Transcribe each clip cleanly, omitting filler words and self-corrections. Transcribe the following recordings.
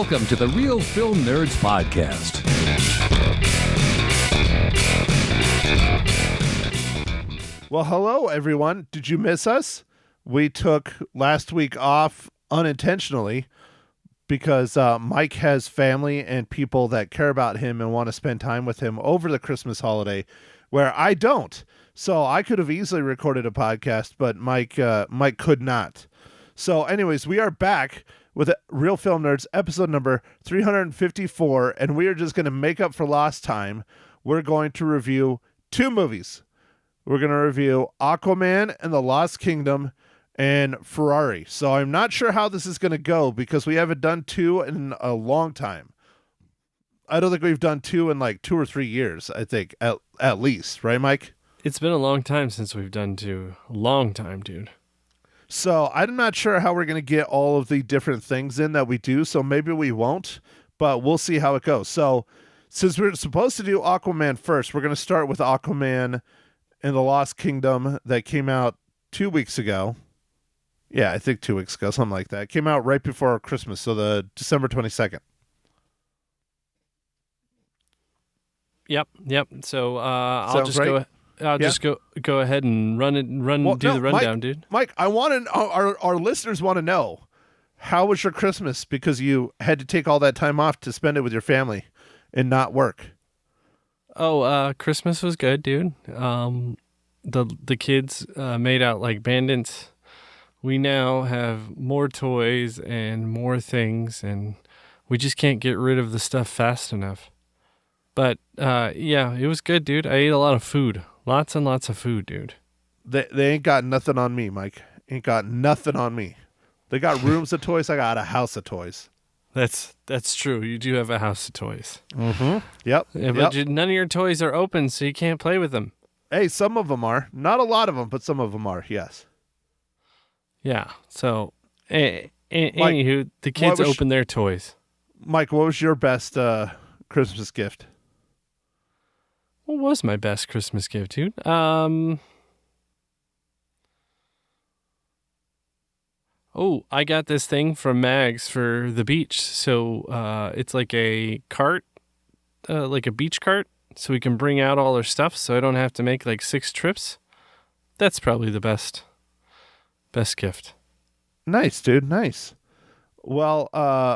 Welcome to the Real Film Nerds Podcast. Well, hello, everyone. Did you miss us? We took last week off unintentionally because Mike has family and people that care about him and want to spend time with him over the Christmas holiday, where I don't. So I could have easily recorded a podcast, but Mike could not. So anyways, we are back with Real Film Nerds, episode number 354, and we are just going to make up for lost time. We're going to review two movies. We're going to review Aquaman and the Lost Kingdom and Ferrari. So I'm not sure how this is going to go because we haven't done two in a long time. I don't think we've done two in like 2 or 3 years, I think, at least. Right, Mike? It's been a long time since we've done two. A long time, dude. So I'm not sure how we're going to get all of the different things in that we do, so maybe we won't, but we'll see how it goes. So since we're supposed to do Aquaman first, we're going to start with Aquaman and the Lost Kingdom that came out 2 weeks ago. Yeah, I think 2 weeks ago, something like that. It came out right before Christmas, so the December 22nd. Yep. So I'll just right? just go ahead and do the rundown, dude. Mike, I want to our listeners want to know, how was your Christmas because you had to take all that time off to spend it with your family and not work? Oh, Christmas was good, dude. The kids made out like bandits. We now have more toys and more things, and we just can't get rid of the stuff fast enough. But yeah, it was good, dude. I ate a lot of food. Lots and lots of food, dude. They ain't got nothing on me, Mike. Ain't got nothing on me. They got rooms of toys. I got a house of toys. That's true. You do have a house of toys. Mm-hmm. Yep. Yeah, but none of your toys are open, so you can't play with them. Hey, some of them are. Not a lot of them, but some of them are, yes. Yeah. So, anywho, the kids open their toys. Mike, what was your best Christmas gift? What was my best Christmas gift, dude? Oh, I got this thing from Mags for the beach. So it's like a cart, like a beach cart, so we can bring out all our stuff so I don't have to make like 6 trips. That's probably the best gift. Nice, dude. Nice. Well,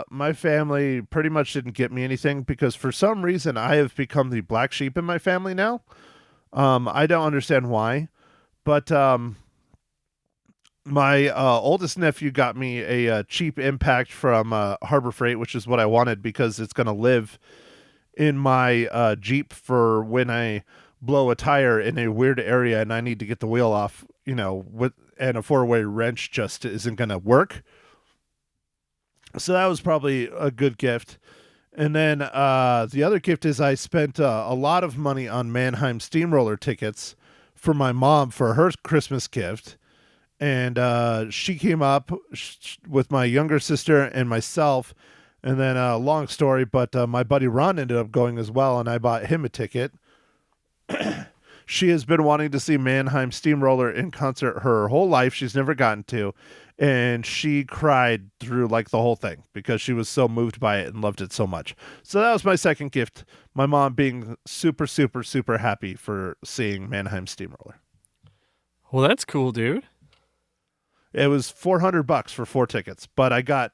my family pretty much didn't get me anything because for some reason I have become the black sheep in my family now. I don't understand why, but my oldest nephew got me a cheap Impact from Harbor Freight, which is what I wanted because it's going to live in my Jeep for when I blow a tire in a weird area and I need to get the wheel off, and a 4-way wrench just isn't going to work. So that was probably a good gift. And then the other gift is I spent a lot of money on Mannheim Steamroller tickets for my mom for her Christmas gift. And she came up with my younger sister and myself. And then long story, but my buddy Ron ended up going as well, and I bought him a ticket. She has been wanting to see Mannheim Steamroller in concert her whole life. She's never gotten to. And she cried through like the whole thing because she was so moved by it and loved it so much. So that was my second gift. My mom being super, super, super happy for seeing Mannheim Steamroller. Well, that's cool, dude. It was $400 for 4 tickets, but I got,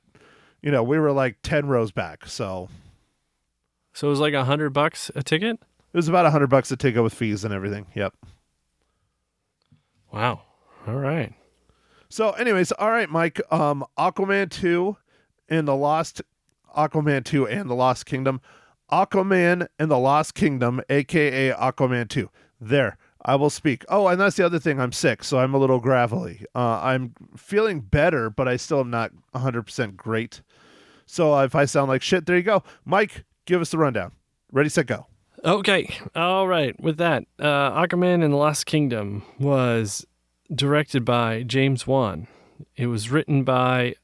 we were like 10 rows back. So it was like $100 a ticket? It was about $100 a ticket with fees and everything. Yep. Wow. All right. So anyways, all right, Mike, Aquaman 2 and the Lost Kingdom. Aquaman and the Lost Kingdom, a.k.a. Aquaman 2. There, I will speak. Oh, and that's the other thing. I'm sick, so I'm a little gravelly. I'm feeling better, but I still am not 100% great. So if I sound like shit, there you go. Mike, give us the rundown. Ready, set, go. Okay. All right. With that, Aquaman and the Lost Kingdom was directed by James Wan. It was written by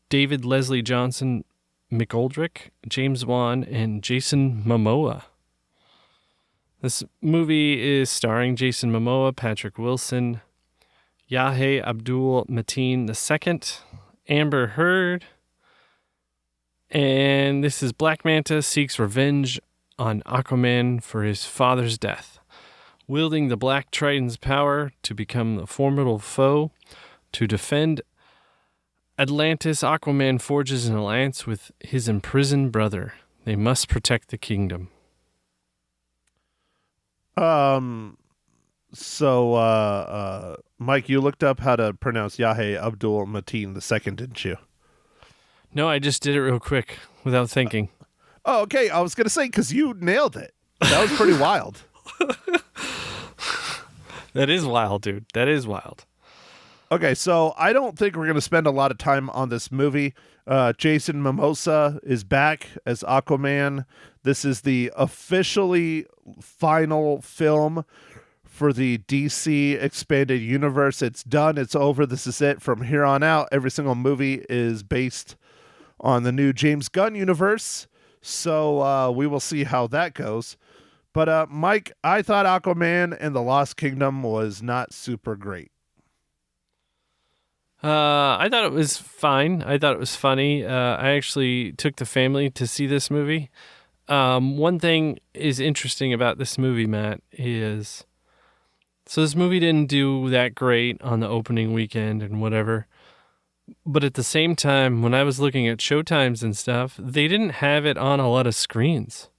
David Leslie Johnson McGoldrick, James Wan, and Jason Momoa. This movie is starring Jason Momoa, Patrick Wilson, Yahya Abdul Mateen II, Amber Heard, And this is Black Manta seeks revenge on Aquaman for his father's death. Wielding the Black Triton's power to become the formidable foe to defend Atlantis, Aquaman forges an alliance with his imprisoned brother. They must protect the kingdom. So, Mike, you looked up how to pronounce Yahya Abdul Mateen II, didn't you? No, I just did it real quick without thinking. Oh, okay. I was going to say, because you nailed it. That was pretty wild. That is wild, dude. That is wild. Okay, so I don't think we're going to spend a lot of time on this movie. Jason Momoa is back as Aquaman. This is the officially final film for the DC expanded universe. It's done. It's over. This is it. From here on out, every single movie is based on the new James Gunn universe. So we will see how that goes. But Mike, I thought Aquaman and the Lost Kingdom was not super great. I thought it was fine. I thought it was funny. I actually took the family to see this movie. One thing is interesting about this movie, Matt, is so this movie didn't do that great on the opening weekend and whatever. But at the same time, when I was looking at showtimes and stuff, they didn't have it on a lot of screens.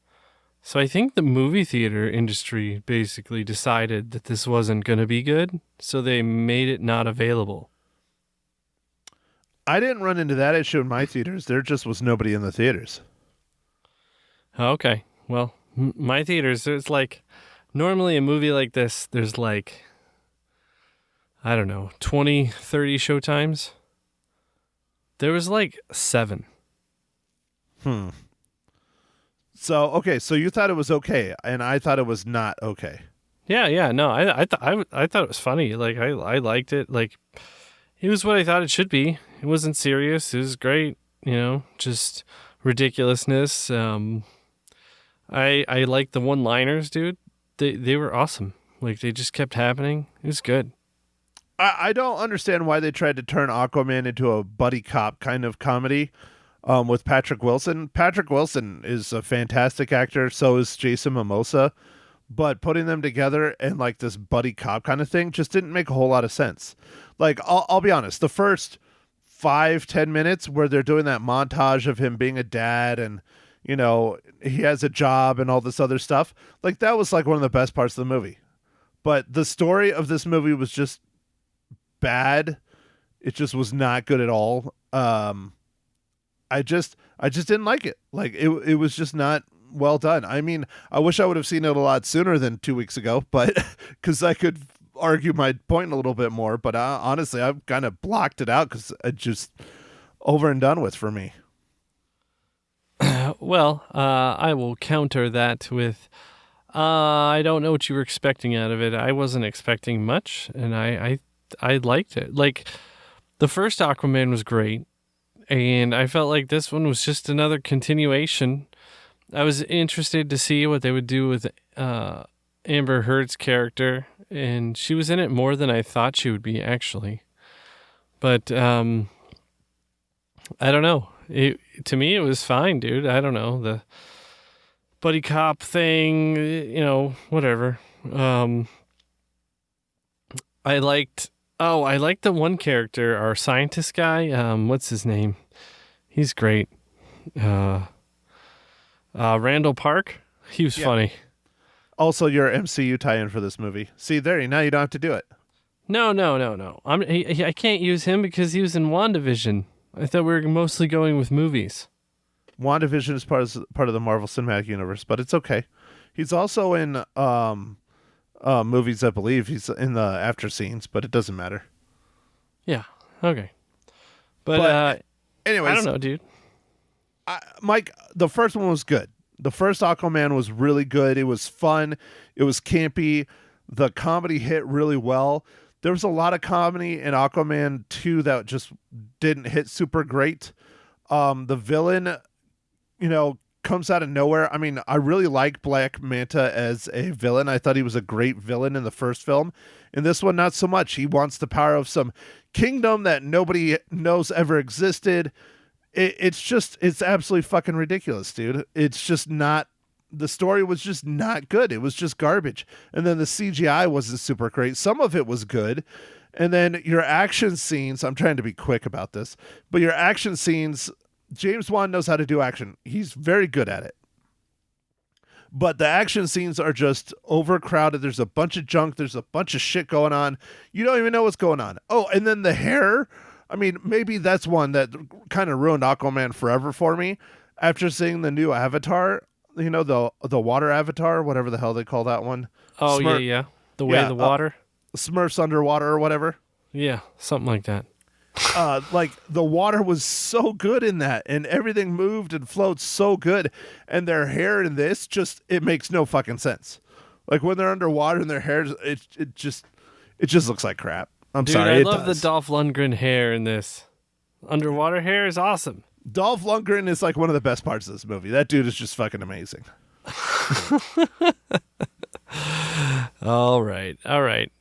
So I think the movie theater industry basically decided that this wasn't going to be good, so they made it not available. I didn't run into that issue in my theaters. There just was nobody in the theaters. Okay. Well, my theaters, it's like, normally a movie like this, there's like, I don't know, 20, 30 showtimes. There was like 7. So, okay, so you thought it was okay, and I thought it was not okay. Yeah, no, I thought it was funny. Like, I liked it. Like, it was what I thought it should be. It wasn't serious. It was great, just ridiculousness. I liked the one-liners, dude. They were awesome. Like, they just kept happening. It was good. I don't understand why they tried to turn Aquaman into a buddy cop kind of comedy with Patrick Wilson. Patrick Wilson is a fantastic actor. So is Jason Momoa. But putting them together and like this buddy cop kind of thing just didn't make a whole lot of sense. Like, I'll be honest, the first 5-10 minutes where they're doing that montage of him being a dad and, he has a job and all this other stuff, like that was like one of the best parts of the movie. But the story of this movie was just bad. It just was not good at all. I just didn't like it. Like it was just not well done. I mean, I wish I would have seen it a lot sooner than 2 weeks ago, but because I could argue my point a little bit more. But honestly, I've kind of blocked it out because it just over and done with for me. Well, I will counter that with, I don't know what you were expecting out of it. I wasn't expecting much, and I liked it. Like, the first Aquaman was great, and I felt like this one was just another continuation. I was interested to see what they would do with Amber Heard's character, and she was in it more than I thought she would be, actually. But I don't know. To me, it was fine, dude. I don't know. The buddy cop thing, whatever. I liked the one character, our scientist guy. What's his name? He's great. Randall Park. He was funny. Also, your MCU tie-in for this movie. See there, now you don't have to do it. No. I can't use him because he was in WandaVision. I thought we were mostly going with movies. WandaVision is part of the Marvel Cinematic Universe, but it's okay. He's also in movies, I believe. He's in the after scenes, but it doesn't matter. Yeah, okay. But anyways, I don't know, dude. Mike, the first one was good. The first Aquaman was really good. It was fun. It was campy. The comedy hit really well. There was a lot of comedy in Aquaman 2 that just didn't hit super great. The villain, comes out of nowhere. I mean, I really like Black Manta as a villain. I thought he was a great villain in the first film. In this one, not so much. He wants the power of some kingdom that nobody knows ever existed. it's absolutely fucking ridiculous, dude. It's just not. The story was just not good. It was just garbage. And then the CGI wasn't super great. Some of it was good. And then your action scenes, I'm trying to be quick about this, but your action scenes, James Wan knows how to do action. He's very good at it. But the action scenes are just overcrowded. There's a bunch of junk. There's a bunch of shit going on. You don't even know what's going on. Oh, and then the hair. I mean, maybe that's one that kind of ruined Aquaman forever for me. After seeing the new Avatar, you know, the water Avatar, whatever the hell they call that one. Oh, yeah. The way of the water. Smurfs underwater or whatever. Yeah, something like that. Like the water was so good in that, and everything moved and flowed so good, and their hair in this it makes no fucking sense. Like when they're underwater and their hair, it just looks like crap. I'm sorry. I love the Dolph Lundgren hair in this. Underwater hair is awesome. Dolph Lundgren is like one of the best parts of this movie. That dude is just fucking amazing. All right.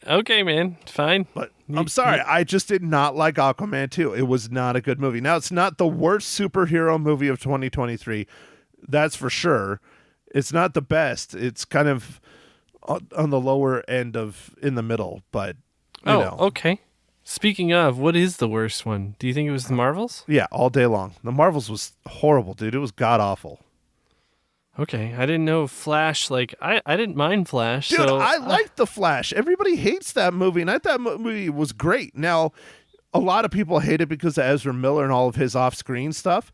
Okay, man. Fine. But I'm sorry. I just did not like Aquaman 2. It was not a good movie. Now, it's not the worst superhero movie of 2023. That's for sure. It's not the best. It's kind of on the lower end of in the middle, but you know. Okay. Speaking of, what is the worst one? Do you think it was the Marvels? Yeah, all day long. The Marvels was horrible, dude. It was god-awful. Okay, I didn't know Flash. Like, I didn't mind Flash. Dude, so, I liked The Flash. Everybody hates that movie, and I thought that movie was great. Now, a lot of people hate it because of Ezra Miller and all of his off-screen stuff.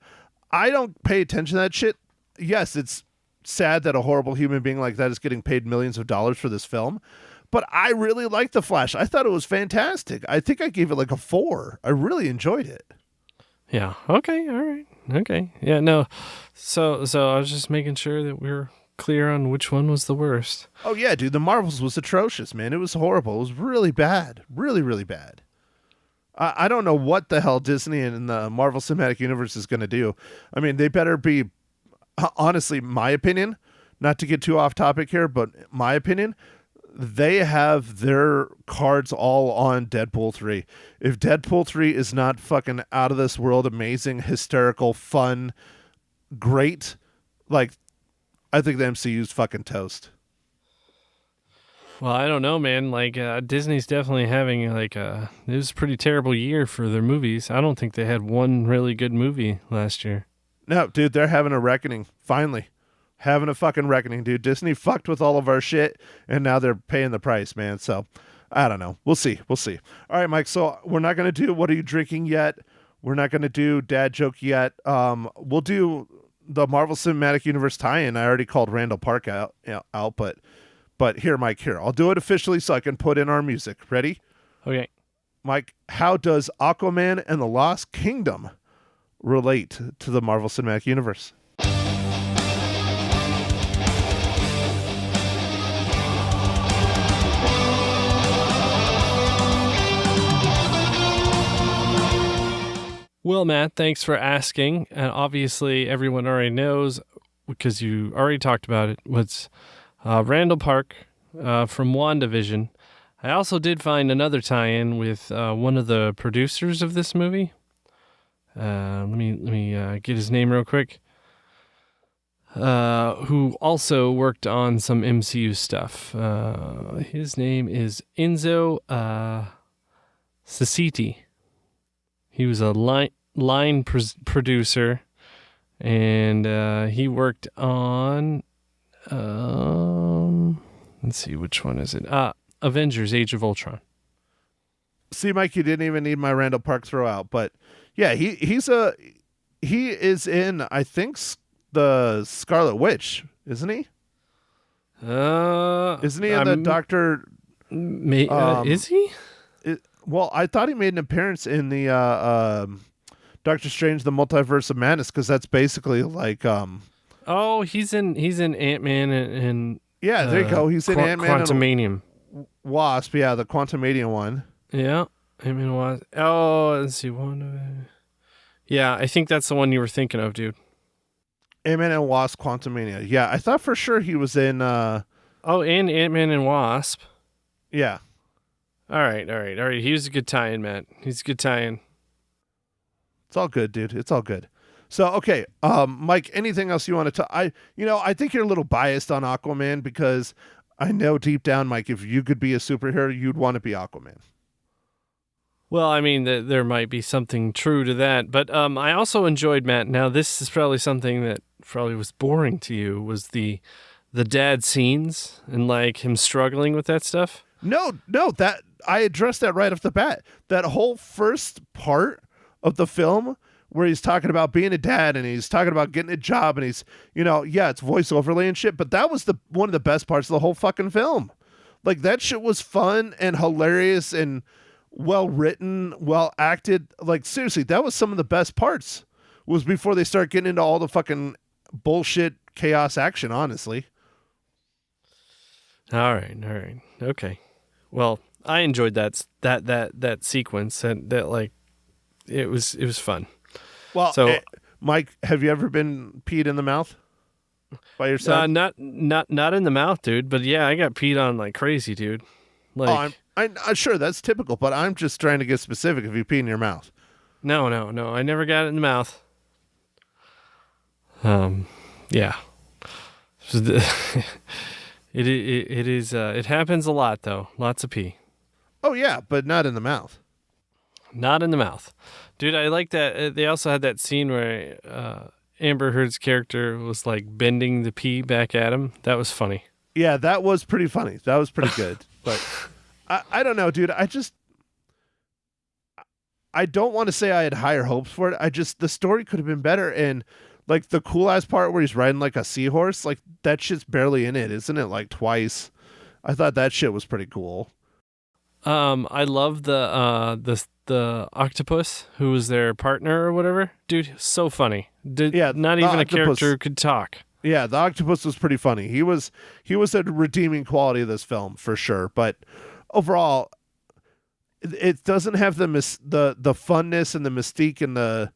I don't pay attention to that shit. Yes, it's sad that a horrible human being like that is getting paid millions of dollars for this film, but I really liked The Flash. I thought it was fantastic. I think I gave it like a 4. I really enjoyed it. Yeah. Okay. All right. Okay. Yeah. No. So I was just making sure that we were clear on which one was the worst. Oh yeah, dude. The Marvels was atrocious, man. It was horrible. It was really bad. Really, really bad. I don't know what the hell Disney and the Marvel Cinematic Universe is going to do. I mean, they better be, honestly, my opinion, not to get too off topic here, but my opinion, they have their cards all on Deadpool 3. If Deadpool 3 is not fucking out of this world, amazing, hysterical, fun, great, like, I think the MCU's fucking toast. Well, I don't know, man. Like, Disney's definitely having, like, it was a pretty terrible year for their movies. I don't think they had one really good movie last year. No, dude, they're having a reckoning, finally. Having a fucking reckoning, dude. Disney fucked with all of our shit, and now they're paying the price, man. So, I don't know. We'll see. All right, Mike, so we're not going to do What Are You Drinking yet. We're not going to do Dad Joke yet. We'll do the Marvel Cinematic Universe tie-in. I already called Randall Park out, but here, Mike, I'll do it officially so I can put in our music. Ready? Okay. Mike, how does Aquaman and the Lost Kingdom relate to the Marvel Cinematic Universe? Well, Matt, thanks for asking. And obviously, everyone already knows, because you already talked about it, what's Randall Park from WandaVision. I also did find another tie-in with one of the producers of this movie. Let me get his name real quick. Who also worked on some MCU stuff. His name is Enzo Cecchetti. He was a line producer, and he worked on, let's see, which one is it? Avengers: Age of Ultron. See, Mike, you didn't even need my Randall Park throwout, but yeah, he is in, I think, the Scarlet Witch, isn't he? Isn't he in the Doctor? Is he? Well, I thought he made an appearance in the Doctor Strange: The Multiverse of Madness, because that's basically like Oh, he's in Ant-Man and yeah, there you go. He's in Ant-Man Quantumanium. and Wasp, yeah, the Quantumanium one. Yeah, Ant-Man Wasp. Oh, let's see, one. Yeah, I think that's the one you were thinking of, dude. Ant-Man and Wasp, Quantumania. Yeah, I thought for sure he was in. Oh, and Ant-Man and Wasp. Yeah. All right. He was a good tie-in, Matt. He's a good tie-in. It's all good, dude. It's all good. So okay, Mike, anything else you want to I think you're a little biased on Aquaman because I know deep down, Mike, if you could be a superhero, you'd want to be Aquaman. Well, I mean, there might be something true to that, but I also enjoyed Matt. Now, this is probably something that probably was boring to you. Was the dad scenes and like him struggling with that stuff? No, that I addressed that right off the bat. That whole first part of the film where he's talking about being a dad and he's talking about getting a job and he's, it's voice overlay and shit, but that was one of the best parts of the whole fucking film. Like that shit was fun and hilarious and well written, well acted. Like seriously, that was some of the best parts. Was before they start getting into all the fucking bullshit chaos action, honestly. All right. Okay. Well, I enjoyed that sequence and that like it was fun. Well, so Mike, have you ever been peed in the mouth by yourself? Not in the mouth, dude, but yeah, I got peed on like crazy, dude. Like I'm sure that's typical, but I'm just trying to get specific if you pee in your mouth. No, I never got it in the mouth. Yeah. It happens a lot though. Lots of pee. Oh yeah, but not in the mouth. Not in the mouth. Dude, I like that. They also had that scene where Amber Heard's character was like bending the pee back at him. That was funny. Yeah, that was pretty funny. That was pretty good. But I don't know, dude. I don't want to say I had higher hopes for it. The story could have been better. And like the cool ass part where he's riding like a seahorse, like that shit's barely in it, isn't it? Like twice. I thought that shit was pretty cool. I love the octopus who was their partner or whatever. Dude, so funny. Not even a character who could talk. Yeah, the octopus was pretty funny. He was a redeeming quality of this film for sure. But overall, it doesn't have the funness and the mystique and the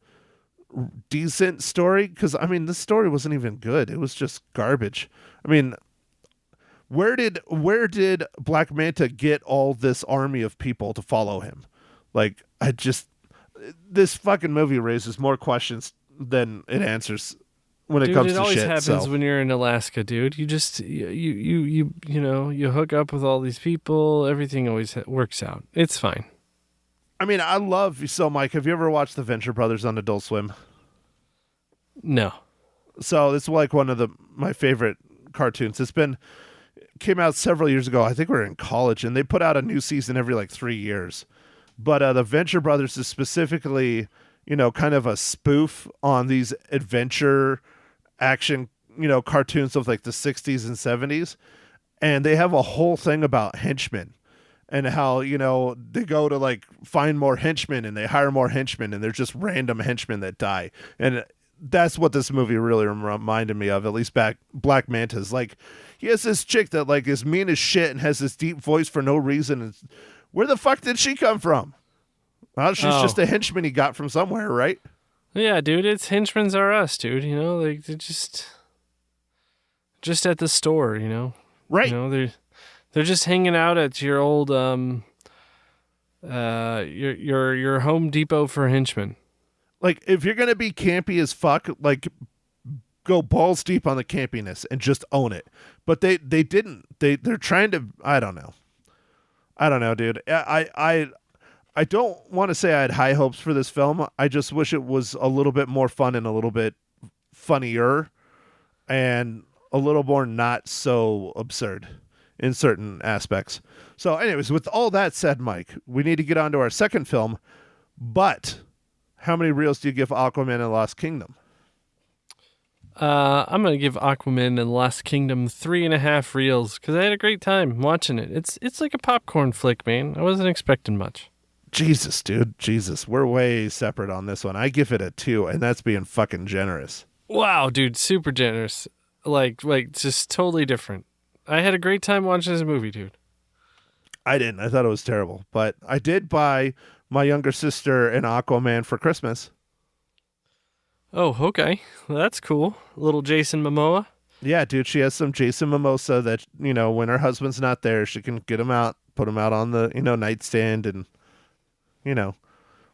decent story. Because I mean, the story wasn't even good. It was just garbage. I mean, where did Black Manta get all this army of people to follow him? Like, this fucking movie raises more questions than it answers when it comes to shit. It always happens when you're in Alaska, dude. You just you hook up with all these people. Everything always works out. It's fine. I mean, Mike, have you ever watched the Venture Brothers on Adult Swim? No. So it's like one of my favorite cartoons. Came out several years ago. I think we were in college, and they put out a new season every like 3 years. But the Venture Brothers is specifically, kind of a spoof on these adventure action, cartoons of like the 60s and 70s. And they have a whole thing about henchmen and how, they go to like find more henchmen and they hire more henchmen and they're just random henchmen that die. And that's what this movie really reminded me of, at least Black Manta's. Like, he has this chick that like is mean as shit and has this deep voice for no reason. And where the fuck did she come from? Well, she's just a henchman he got from somewhere, right? Yeah, dude, it's henchmen's are us, dude. Like they're just at the store, right? They're just hanging out at your old your Home Depot for henchmen. Like, if you're gonna be campy as fuck, like, go balls deep on the campiness and just own it. But they didn't. They're trying to. I don't know, dude. I don't want to say I had high hopes for this film. I just wish it was a little bit more fun and a little bit funnier and a little more not so absurd in certain aspects. So anyways, with all that said, Mike, we need to get on to our second film. But how many reels do you give Aquaman and the Lost Kingdom? I'm going to give Aquaman and the Lost Kingdom 3.5 reels because I had a great time watching it. It's like a popcorn flick, man. I wasn't expecting much. Jesus, dude. Jesus. We're way separate on this one. I give it a 2, and that's being fucking generous. Wow, dude. Super generous. Like just totally different. I had a great time watching this movie, dude. I didn't. I thought it was terrible. But I did buy my younger sister an Aquaman for Christmas. Oh, okay. Well, that's cool. Little Jason Momoa. Yeah, dude. She has some Jason Mimosa that, when her husband's not there, she can get him out, put him out on the, nightstand and,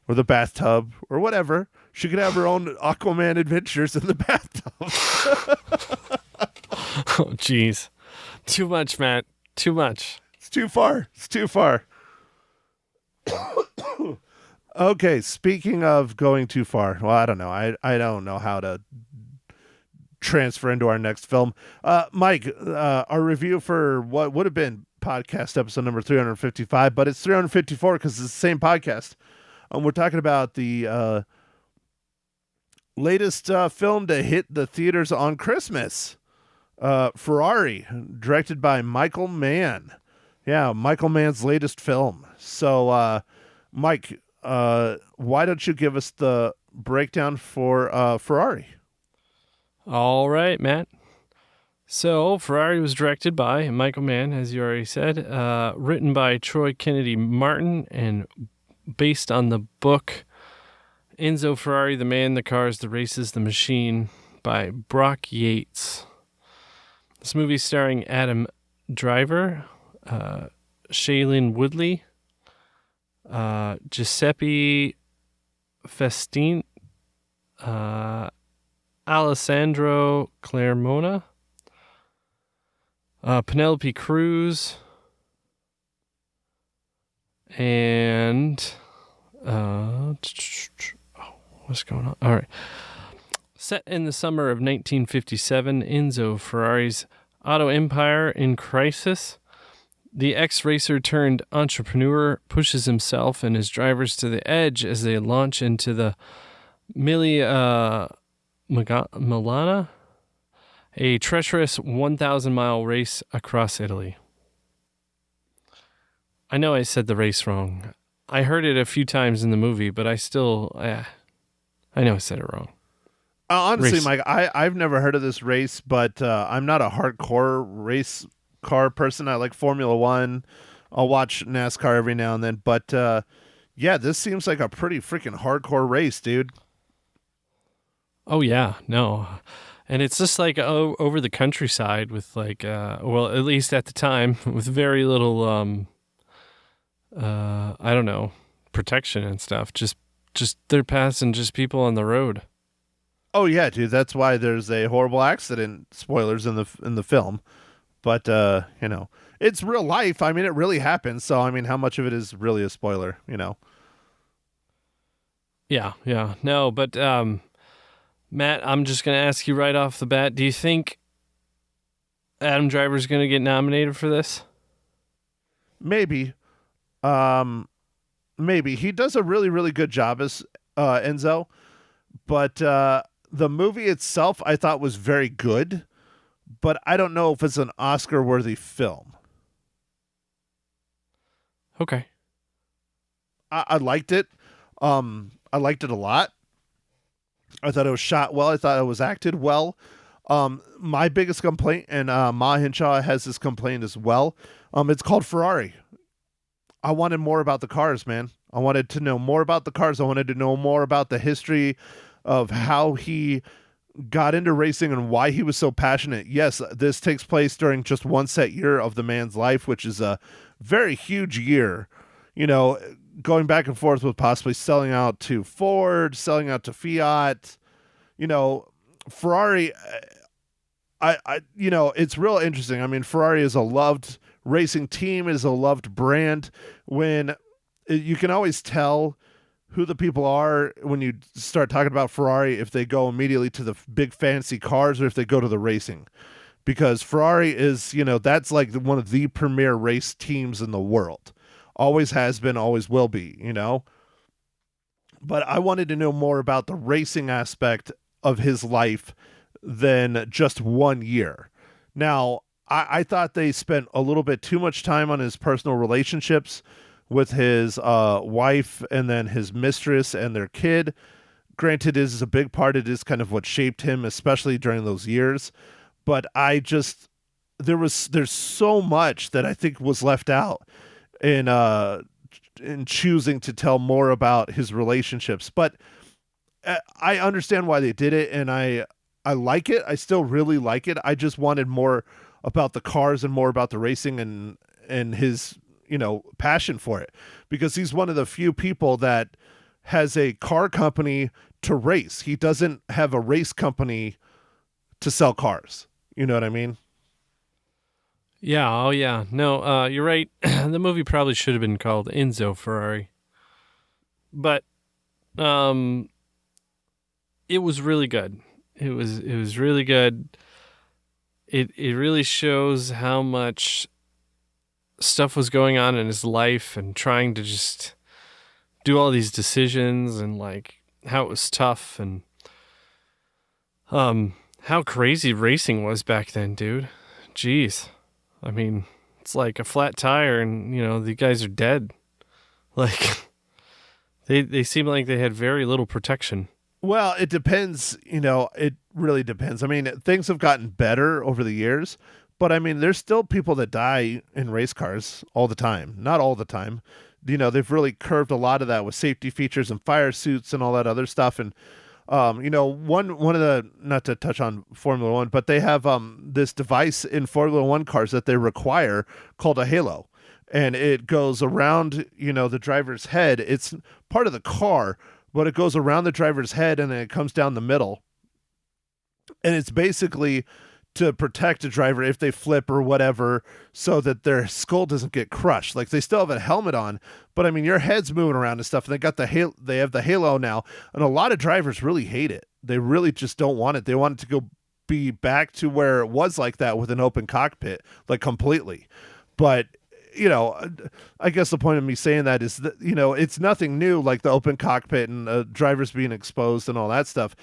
or the bathtub or whatever. She could have her own Aquaman adventures in the bathtub. Oh, jeez. Too much, Matt. Too much. It's too far. It's too far. Okay, speaking of going too far. Well, I don't know. I don't know how to transfer into our next film. Mike, our review for what would have been podcast episode number 355, but it's 354 because it's the same podcast. We're talking about the latest film to hit the theaters on Christmas. Ferrari, directed by Michael Mann. Yeah, Michael Mann's latest film. So, Mike, why don't you give us the breakdown for Ferrari? All right, Matt. So, Ferrari was directed by Michael Mann, as you already said, written by Troy Kennedy Martin, and based on the book Enzo Ferrari, The Man, the Cars, the Races, the Machine by Brock Yates. This movie starring Adam Driver, Shailene Woodley, Giuseppe Festin, Alessandro Claremona, Penelope Cruz, and what's going on? All right. Set in the summer of 1957, Enzo Ferrari's auto empire in crisis. The ex-racer turned entrepreneur pushes himself and his drivers to the edge as they launch into the Milana, a treacherous 1,000-mile race across Italy. I know I said the race wrong. I heard it a few times in the movie, but I know I said it wrong. Honestly, Race. Mike, I've never heard of this race, but I'm not a hardcore race car person. I like Formula One. I'll watch NASCAR every now and then. But yeah, this seems like a pretty freaking hardcore race, dude. Oh, yeah. No. And it's just like over the countryside with like, well, at least at the time, with very little, I don't know, protection and stuff. Just they're passing just people on the road. Oh yeah, dude. That's why there's a horrible accident. Spoilers in the film, but you know, it's real life. I mean, it really happened. So I mean, how much of it is really a spoiler? You know? Yeah. No, but Matt, I'm just gonna ask you right off the bat: do you think Adam Driver's gonna get nominated for this? Maybe. Maybe he does a really, really good job as Enzo, but the movie itself I thought was very good, but I don't know if it's an Oscar-worthy film. Okay. I liked it. I liked it a lot. I thought it was shot well. I thought it was acted well. My biggest complaint, and Ma Hinshaw has this complaint as well, it's called Ferrari. I wanted more about the cars, man. I wanted to know more about the cars. I wanted to know more about the history of how he got into racing and why he was so passionate. Yes, this takes place during just one set year of the man's life, which is a very huge year. You know, going back and forth with possibly selling out to Ford, selling out to Fiat. You know, Ferrari, you know, it's real interesting. I mean, Ferrari is a loved racing team, is a loved brand. When you can always tell who the people are when you start talking about Ferrari, if they go immediately to the big fancy cars or if they go to the racing, because Ferrari is, you know, that's like one of the premier race teams in the world. Always has been, always will be, you know. But I wanted to know more about the racing aspect of his life than just 1 year. Now, I thought they spent a little bit too much time on his personal relationships with his wife and then his mistress and their kid. Granted, it is a big part. It is kind of what shaped him, especially during those years. But there's so much that I think was left out in choosing to tell more about his relationships. But I understand why they did it, and I like it. I still really like it. I just wanted more about the cars and more about the racing and his, you know, passion for it, because he's one of the few people that has a car company to race. He doesn't have a race company to sell cars. You know what I mean? Yeah. Oh, yeah. No, you're right. The movie probably should have been called Enzo Ferrari, but it was really good. It was really good. It really shows how much stuff was going on in his life and trying to just do all these decisions and like how it was tough and how crazy racing was back then, dude. Jeez. I mean, it's like a flat tire and, the guys are dead. Like they seem like they had very little protection. Well, it depends, it really depends. I mean, things have gotten better over the years, but I mean, there's still people that die in race cars all the time. Not all the time. They've really curved a lot of that with safety features and fire suits and all that other stuff. And, one of the, not to touch on Formula One, but they have this device in Formula One cars that they require called a halo. And it goes around, the driver's head. It's part of the car, but it goes around the driver's head and then it comes down the middle. And it's basically to protect a driver if they flip or whatever so that their skull doesn't get crushed. Like they still have a helmet on, but I mean, your head's moving around and stuff. And they have the halo now. And a lot of drivers really hate it. They really just don't want it. They want it to be back to where it was like that with an open cockpit, like completely. But I guess the point of me saying that is that, it's nothing new, like the open cockpit and drivers being exposed and all that stuff.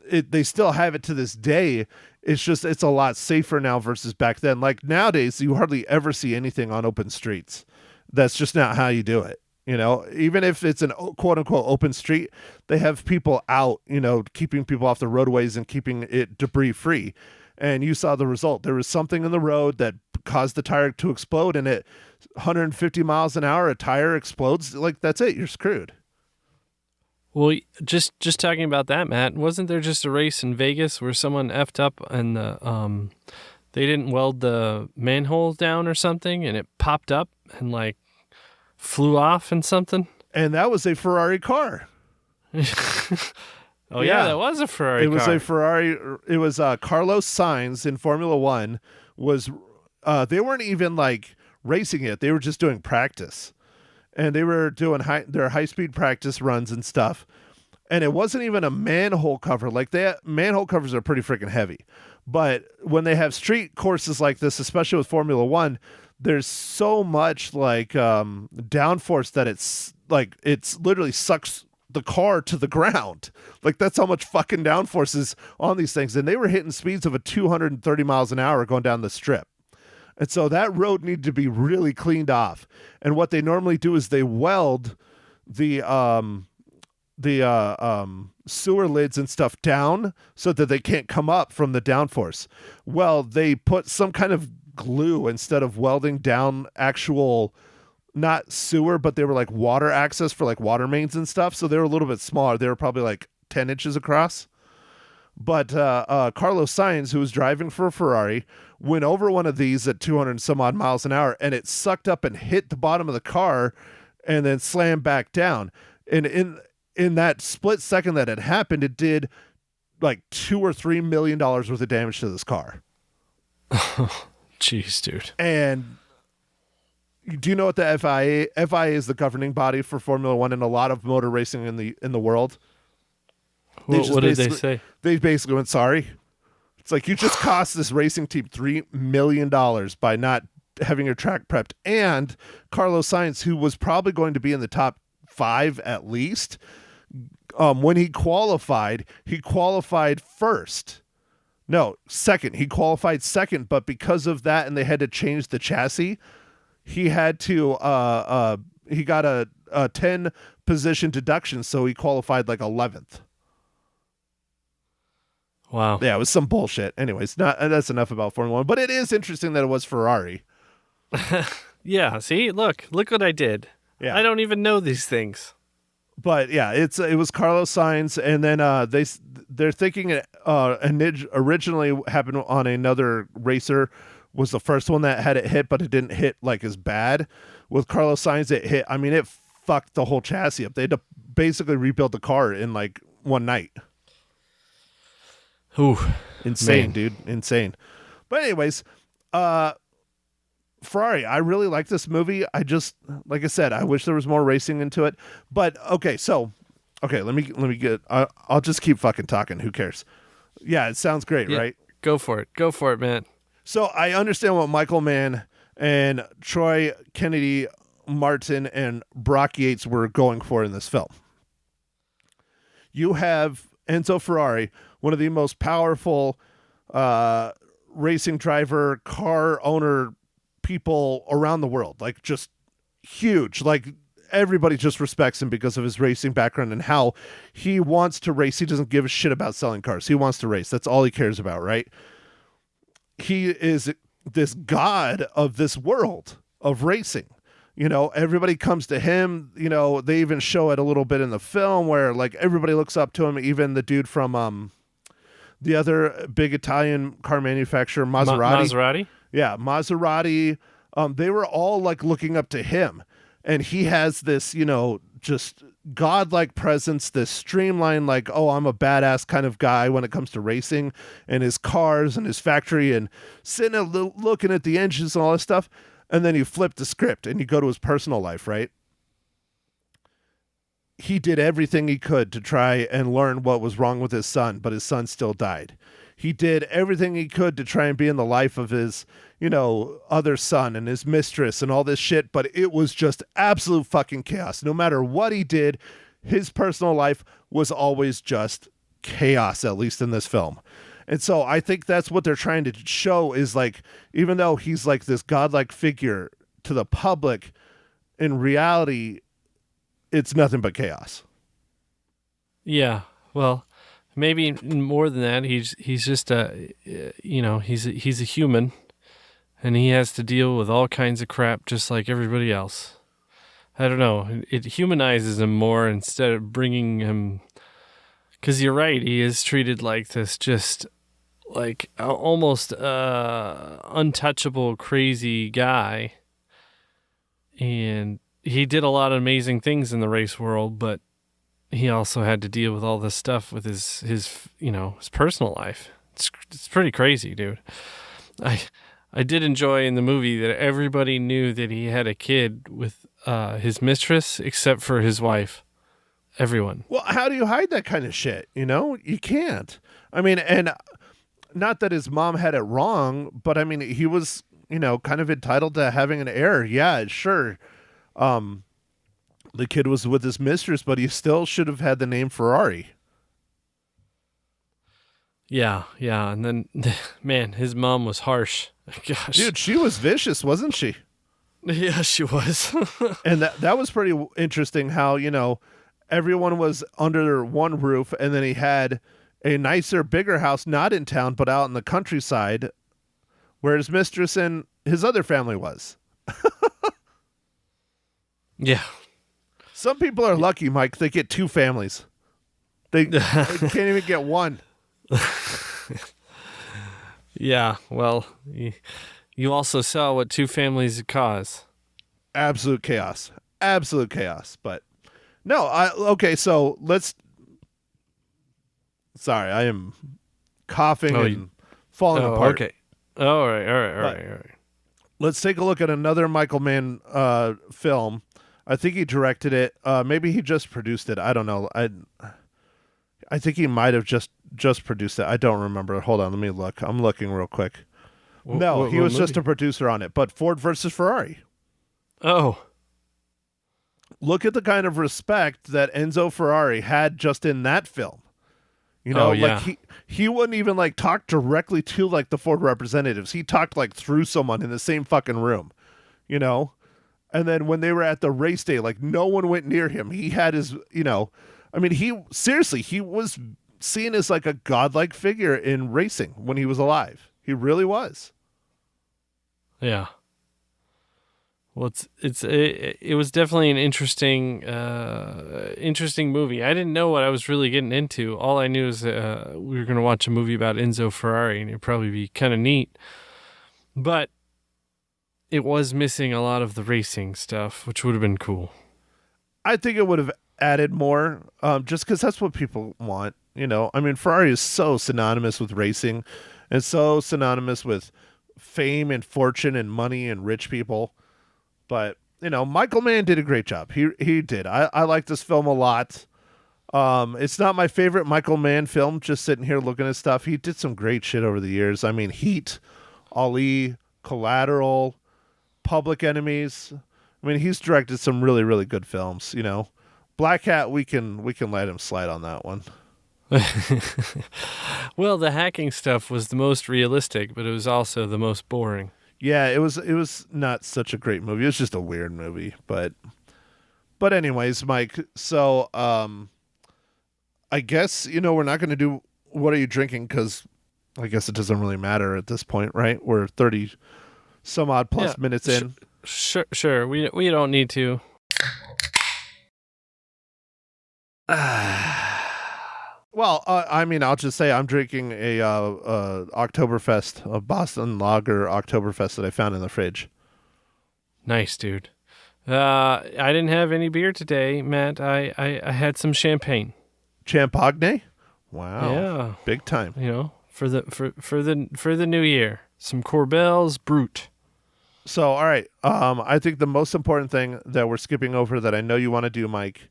They still have it to this day. It's just, it's a lot safer now versus back then. Like nowadays, you hardly ever see anything on open streets. That's just not how you do it. Even if it's an quote unquote open street, they have people out, keeping people off the roadways and keeping it debris free. And you saw the result. There was something in the road that caused the tire to explode, and at 150 miles an hour, a tire explodes. Like, that's it. You're screwed. Well, just talking about that, Matt, wasn't there just a race in Vegas where someone effed up and they didn't weld the manhole down or something, and it popped up and like flew off and something? And that was a Ferrari car. Oh, yeah, that was a Ferrari car. It was a Ferrari. It was Carlos Sainz in Formula One. They weren't even like racing it. They were just doing practice. And they were doing their high-speed practice runs and stuff. And it wasn't even a manhole cover. Like, manhole covers are pretty freaking heavy. But when they have street courses like this, especially with Formula One, there's so much like downforce that it's literally sucks the car to the ground. Like, that's how much fucking downforce is on these things. And they were hitting speeds of 230 miles an hour going down the strip. And so that road needed to be really cleaned off. And what they normally do is they weld the sewer lids and stuff down so that they can't come up from the downforce. Well, they put some kind of glue instead of welding down actual, not sewer, but they were like water access for like water mains and stuff. So they were a little bit smaller. They were probably like 10 inches across. But Carlos Sainz, who was driving for a Ferrari, went over one of these at 200 and some odd miles an hour, and it sucked up and hit the bottom of the car and then slammed back down. And in that split second that it happened, it did like $2 or $3 million worth of damage to this car. Jeez, dude. And do you know what the FIA is? The governing body for Formula One and a lot of motor racing in the world. What did they say? They basically went, sorry. It's like, you just cost this racing team $3 million by not having your track prepped. And Carlos Sainz, who was probably going to be in the top 5 at least, when he qualified first. No, second. He qualified second, but because of that and they had to change the chassis, he had to he got a 10 position deduction, so he qualified like 11th. Wow. Yeah, it was some bullshit. Anyways, that's enough about Formula One. But it is interesting that it was Ferrari. Yeah, see? Look what I did. Yeah. I don't even know these things. But yeah, it was Carlos Sainz, and then they're thinking it originally happened on another racer, was the first one that had it hit, but it didn't hit like as bad. With Carlos Sainz, it fucked the whole chassis up. They had to basically rebuild the car in like one night. Ooh, Insane, man. dude. Insane. But anyways, Ferrari, I really like this movie. I just, like I said, I wish there was more racing into it. But okay, let me get. I'll just keep fucking talking. Who cares? Yeah, it sounds great, Yeah, right? Go for it, man. So I understand what Michael Mann and Troy Kennedy Martin and Brock Yates were going for in this film. You have Enzo Ferrari, one of the most powerful racing driver, car owner people around the world. Like, just huge. Like, everybody just respects him because of his racing background and how he wants to race. He doesn't give a shit about selling cars. He wants to race. That's all he cares about, right? He is this god of this world of racing. You know, everybody comes to him. You know, they even show it a little bit in the film where, like, everybody looks up to him. Even the dude from the other big Italian car manufacturer, Maserati. Maserati? Yeah, Maserati. They were all, like, looking up to him. And he has this, you know, just godlike presence, this streamlined, like, oh, I'm a badass kind of guy when it comes to racing and his cars and his factory and sitting looking at the engines and all this stuff. And then you flip the script and you go to his personal life, right? He did everything he could to try and learn what was wrong with his son, but his son still died. He did everything he could to try and be in the life of his, you know, other son and his mistress and all this shit, but it was just absolute fucking chaos. No matter what he did, his personal life was always just chaos, at least in this film. And so I think that's what they're trying to show is, like, even though he's like this godlike figure to the public, in reality, it's nothing but chaos. Yeah. Well, maybe more than that. He's just he's a human, and he has to deal with all kinds of crap just like everybody else. I don't know. It humanizes him more instead of bringing him. Because you're right, he is treated like this, just like almost untouchable, crazy guy. And he did a lot of amazing things in the race world, but he also had to deal with all this stuff with his personal life. It's pretty crazy, dude. I did enjoy in the movie that everybody knew that he had a kid with his mistress except for his wife. Everyone. Well, how do you hide that kind of shit? You know, you can't. I mean, and not that his mom had it wrong, but I mean, he was, you know, kind of entitled to having an heir. Yeah, sure. The kid was with his mistress, but he still should have had the name Ferrari. Yeah. And then, man, his mom was harsh. Gosh. Dude, she was vicious, wasn't she? Yeah, she was. And that was pretty interesting how, you know, everyone was under one roof, and then he had a nicer, bigger house, not in town, but out in the countryside, where his mistress and his other family was. Yeah. Some people are lucky, Mike. They get two families. They can't even get one. Yeah, well, you also saw what two families cause. Absolute chaos. Absolute chaos. But no, okay, so let's... Sorry, I am coughing and falling apart. Okay. All right. Let's take a look at another Michael Mann film. I think he directed it. Maybe he just produced it. I don't know. I think he might have just produced it. I don't remember. Hold on, let me look. I'm looking real quick. He was just a producer on it. But Ford versus Ferrari. Oh. Look at the kind of respect that Enzo Ferrari had just in that film. You know, like he wouldn't even like talk directly to like the Ford representatives. He talked like through someone in the same fucking room, you know? And then when they were at the race day, like no one went near him. He had his, you know, I mean, he was seen as like a godlike figure in racing when he was alive. He really was. Yeah. Well, it was definitely an interesting movie. I didn't know what I was really getting into. All I knew is we were going to watch a movie about Enzo Ferrari, and it'd probably be kind of neat. But it was missing a lot of the racing stuff, which would have been cool. I think it would have added more, just because that's what people want. I mean, Ferrari is so synonymous with racing, and so synonymous with fame and fortune and money and rich people. But Michael Mann did a great job. He did. I like this film a lot. It's not my favorite Michael Mann film. Just sitting here looking at stuff, he did some great shit over the years. I mean, Heat, Ali, Collateral, Public Enemies. I mean, he's directed some really, really good films. Black Hat, we can let him slide on that one. Well, the hacking stuff was the most realistic, but it was also the most boring. Yeah, it was not such a great movie. It was just a weird movie, but anyways, Mike, so I guess we're not going to do what are you drinking, cuz I guess it doesn't really matter at this point, right? We're 30 some odd plus minutes in. Sure. We don't need to. Well, I mean, I'll just say I'm drinking a Oktoberfest, a Boston Lager Oktoberfest that I found in the fridge. Nice, dude. I didn't have any beer today, Matt. I had some champagne. Champagne? Wow. Yeah. Big time. For the new year. Some Corbels Brut. So, all right. I think the most important thing that we're skipping over that I know you want to do, Mike,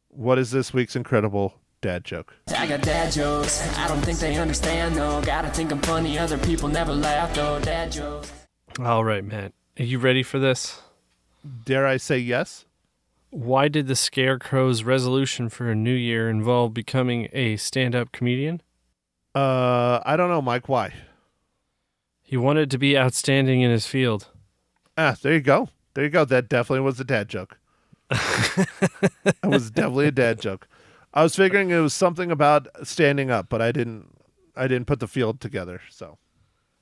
what is this week's incredible dad joke? I got dad jokes. I don't think they understand, though. Gotta think I'm funny. Other people never laugh, though. Dad jokes. All right, Matt. Are you ready for this? Dare I say yes? Why did the Scarecrow's resolution for a new year involve becoming a stand-up comedian? I don't know, Mike. Why? He wanted to be outstanding in his field. There you go. That definitely was a dad joke. That was definitely a dad joke. I was figuring it was something about standing up, but I didn't put the field together. So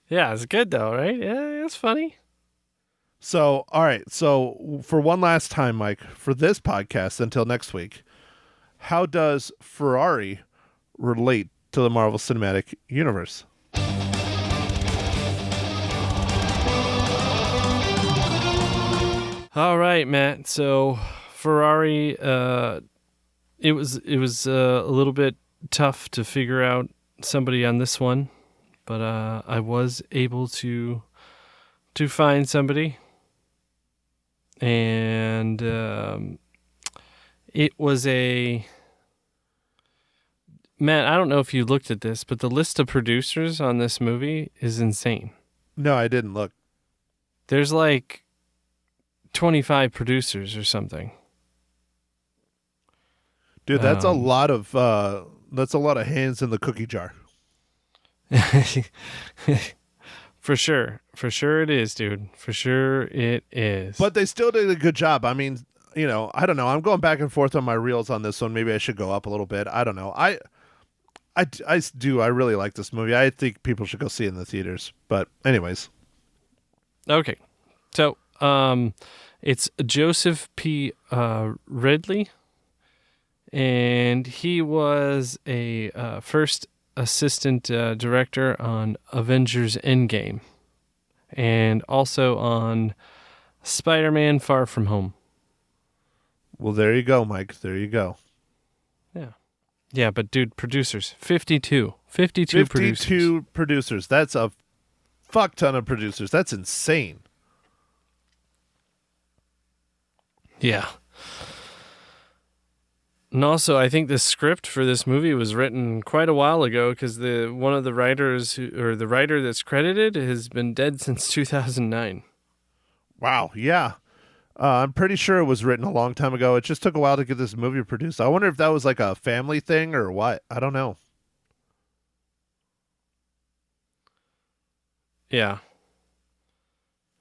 yeah, it's good though, right? Yeah, it's funny. So all right. So for one last time, Mike, for this podcast until next week, how does Ferrari relate to the Marvel Cinematic Universe? All right, Matt. So Ferrari, it was a little bit tough to figure out somebody on this one, but I was able to find somebody, and it was a Matt. I don't know if you looked at this, but the list of producers on this movie is insane. No, I didn't look. There's like 25 producers or something. Dude, that's a lot of hands in the cookie jar. For sure it is, dude. For sure it is. But they still did a good job. I mean, I don't know. I'm going back and forth on my reels on this one. Maybe I should go up a little bit. I don't know. I really like this movie. I think people should go see it in the theaters. But anyways. Okay. So, it's Joseph P. Ridley, and he was a first assistant director on Avengers Endgame, and also on Spider-Man Far From Home. Well, there you go, Mike. There you go. Yeah, but dude, producers, 52 producers. That's a fuck ton of producers. That's insane. Yeah. And also, I think the script for this movie was written quite a while ago because one of the writers the writer that's credited has been dead since 2009. Wow. Yeah. I'm pretty sure it was written a long time ago. It just took a while to get this movie produced. I wonder if that was like a family thing or what. I don't know. Yeah.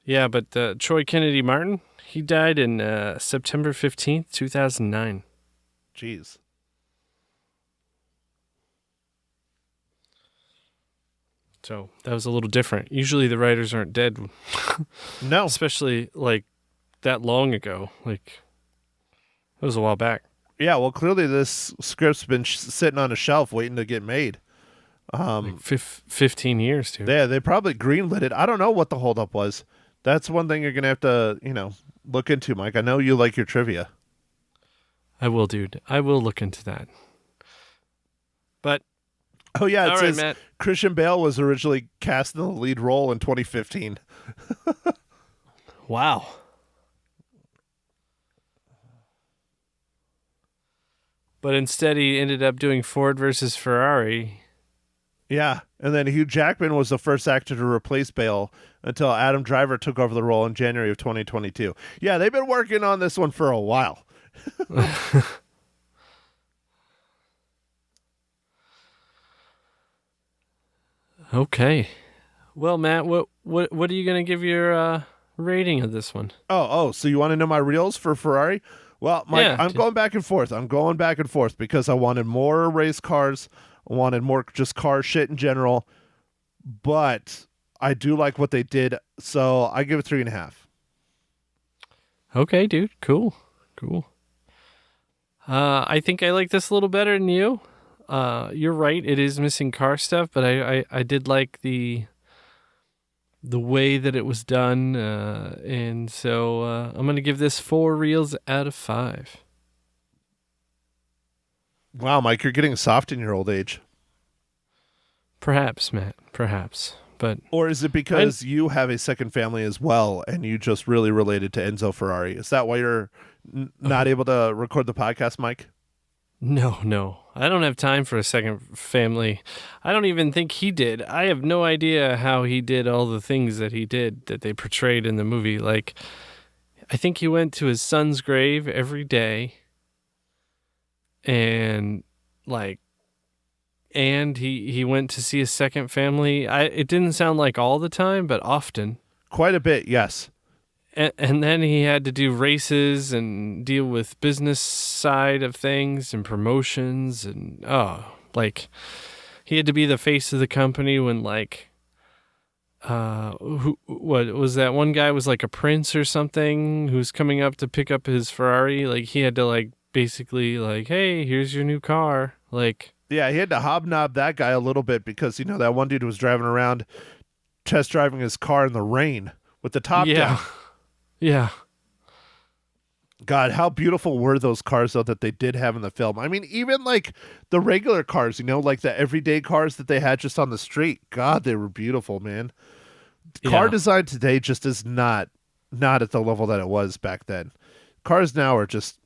Yeah, but Troy Kennedy Martin, he died in September 15th, 2009. Jeez. So that was a little different. Usually the writers aren't dead. No. Especially like that long ago. Like it was a while back. Yeah, well, clearly this script's been sitting on a shelf waiting to get made. Like 15 years, dude. Yeah, they probably greenlit it. I don't know what the holdup was. That's one thing you're going to have to, look into, Mike. I know you like your trivia. I will, dude. I will look into that. But Oh yeah, it all right, says Matt. Christian Bale was originally cast in the lead role in 2015. Wow. But instead, he ended up doing Ford versus Ferrari. Yeah, and then Hugh Jackman was the first actor to replace Bale until Adam Driver took over the role in January of 2022. Yeah, they've been working on this one for a while. Okay. Well, Matt, what are you going to give your rating of this one? So you want to know my reels for Ferrari? Well, Mike, Yeah. I'm going back and forth. I'm going back and forth because I wanted more race cars. I wanted more just car shit in general. But I do like what they did, so I give it 3.5. Okay, dude. Cool. I think I like this a little better than you. You're right. It is missing car stuff, but I did like the way that it was done, and so I'm gonna give this 4 reels out of 5. Wow, Mike, you're getting soft in your old age. Perhaps, Matt. Perhaps, but Or is it because you have a second family as well and you just really related to Enzo Ferrari? Is that why you're not able to record the podcast, Mike? no, I don't have time for a second family. I don't even think he did. I have no idea how he did all the things that he did that they portrayed in the movie. Like, I think he went to his son's grave every day, and he went to see his second family. It didn't sound like all the time, but often. Quite a bit, yes. And then he had to do races and deal with business side of things and promotions and he had to be the face of the company when what was that one guy was like a prince or something who's coming up to pick up his Ferrari. Like he had to basically hey, here's your new car. Yeah, he had to hobnob that guy a little bit because, that one dude was driving around test driving his car in the rain with the top down. Yeah. God, how beautiful were those cars, though, that they did have in the film? I mean, even the regular cars, like the everyday cars that they had just on the street. God, they were beautiful, man. Car design today just is not at the level that it was back then. Cars now are just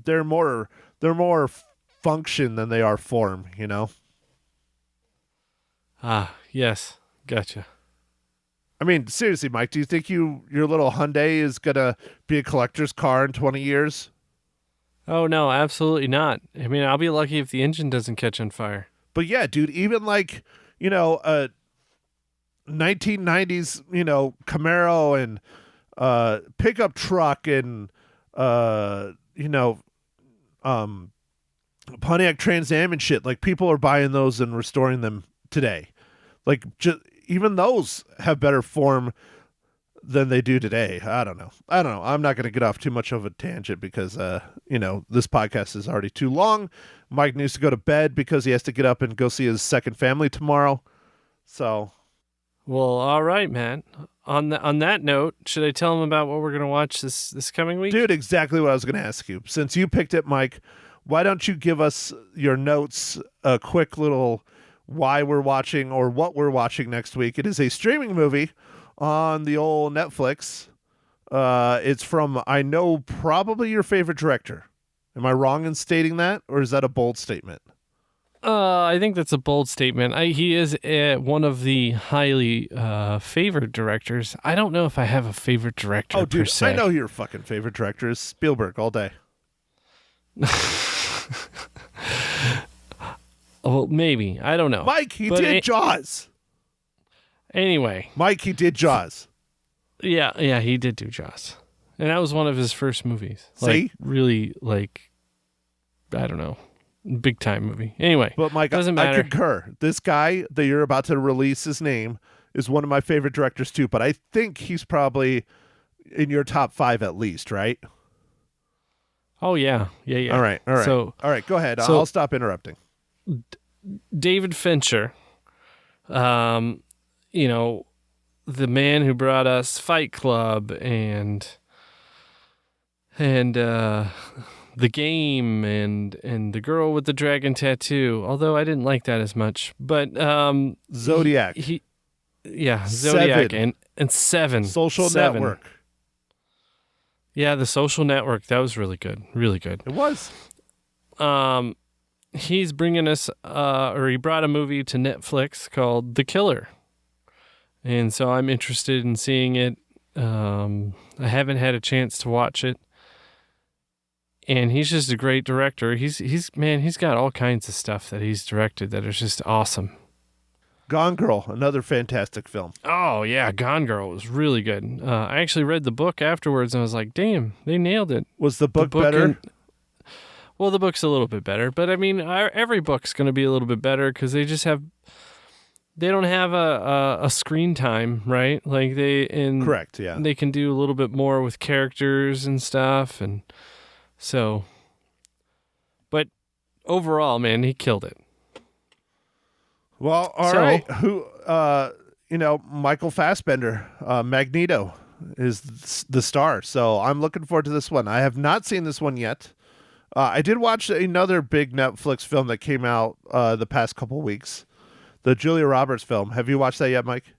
they're more function than they are form, Ah, yes. Gotcha. I mean, seriously, Mike, do you think your little Hyundai is going to be a collector's car in 20 years? Oh, no, absolutely not. I mean, I'll be lucky if the engine doesn't catch on fire. But yeah, dude, even a 1990s, Camaro and pickup truck and, Pontiac Trans Am and shit, people are buying those and restoring them today. Even those have better form than they do today. I don't know. I'm not going to get off too much of a tangent because, this podcast is already too long. Mike needs to go to bed because he has to get up and go see his second family tomorrow. So. Well, all right, man. On that note, should I tell him about what we're going to watch this coming week? Dude, exactly what I was going to ask you. Since you picked it, Mike, why don't you give us your notes, a quick little why we're watching or what we're watching next week. It is a streaming movie on the old Netflix. It's from, I know, probably your favorite director. Am I wrong in stating that, or is that a bold statement? I think that's a bold statement. He is one of the highly favored directors. I don't know if I have a favorite director per dude, se. I know your fucking favorite director is Spielberg all day. Well, maybe. I don't know. Mike, he did Jaws. Anyway. Mike, he did Jaws. Yeah, he did do Jaws. And that was one of his first movies. See? Really, I don't know, big time movie. Anyway. But Mike, doesn't matter. I concur. This guy that you're about to release his name is one of my favorite directors too, but I think he's probably in your top 5 at least, right? Oh, yeah. All right. So, all right, go ahead. I'll stop interrupting. David Fincher, the man who brought us Fight Club and the The Game and The Girl with the Dragon Tattoo, although I didn't like that as much. But Zodiac. Zodiac Seven. and Seven. Social Seven. Network. Yeah, The Social Network. That was really good. Really good. It was. He's bringing us, he brought a movie to Netflix called The Killer. And so I'm interested in seeing it. I haven't had a chance to watch it. And he's just a great director. He's got all kinds of stuff that he's directed that is just awesome. Gone Girl, another fantastic film. Oh, yeah, Gone Girl was really good. I actually read the book afterwards, and I was like, damn, they nailed it. Was the book better? Well, the book's a little bit better. But, I mean, every book's going to be a little bit better because they don't have a screen time, right? Like Correct, yeah. They can do a little bit more with characters and stuff, and so, but overall, man, he killed it. Well, all right. Who, Michael Fassbender, Magneto is the star. So I'm looking forward to this one. I have not seen this one yet. I did watch another big Netflix film that came out the past couple weeks, the Julia Roberts film. Have you watched that yet, Mike?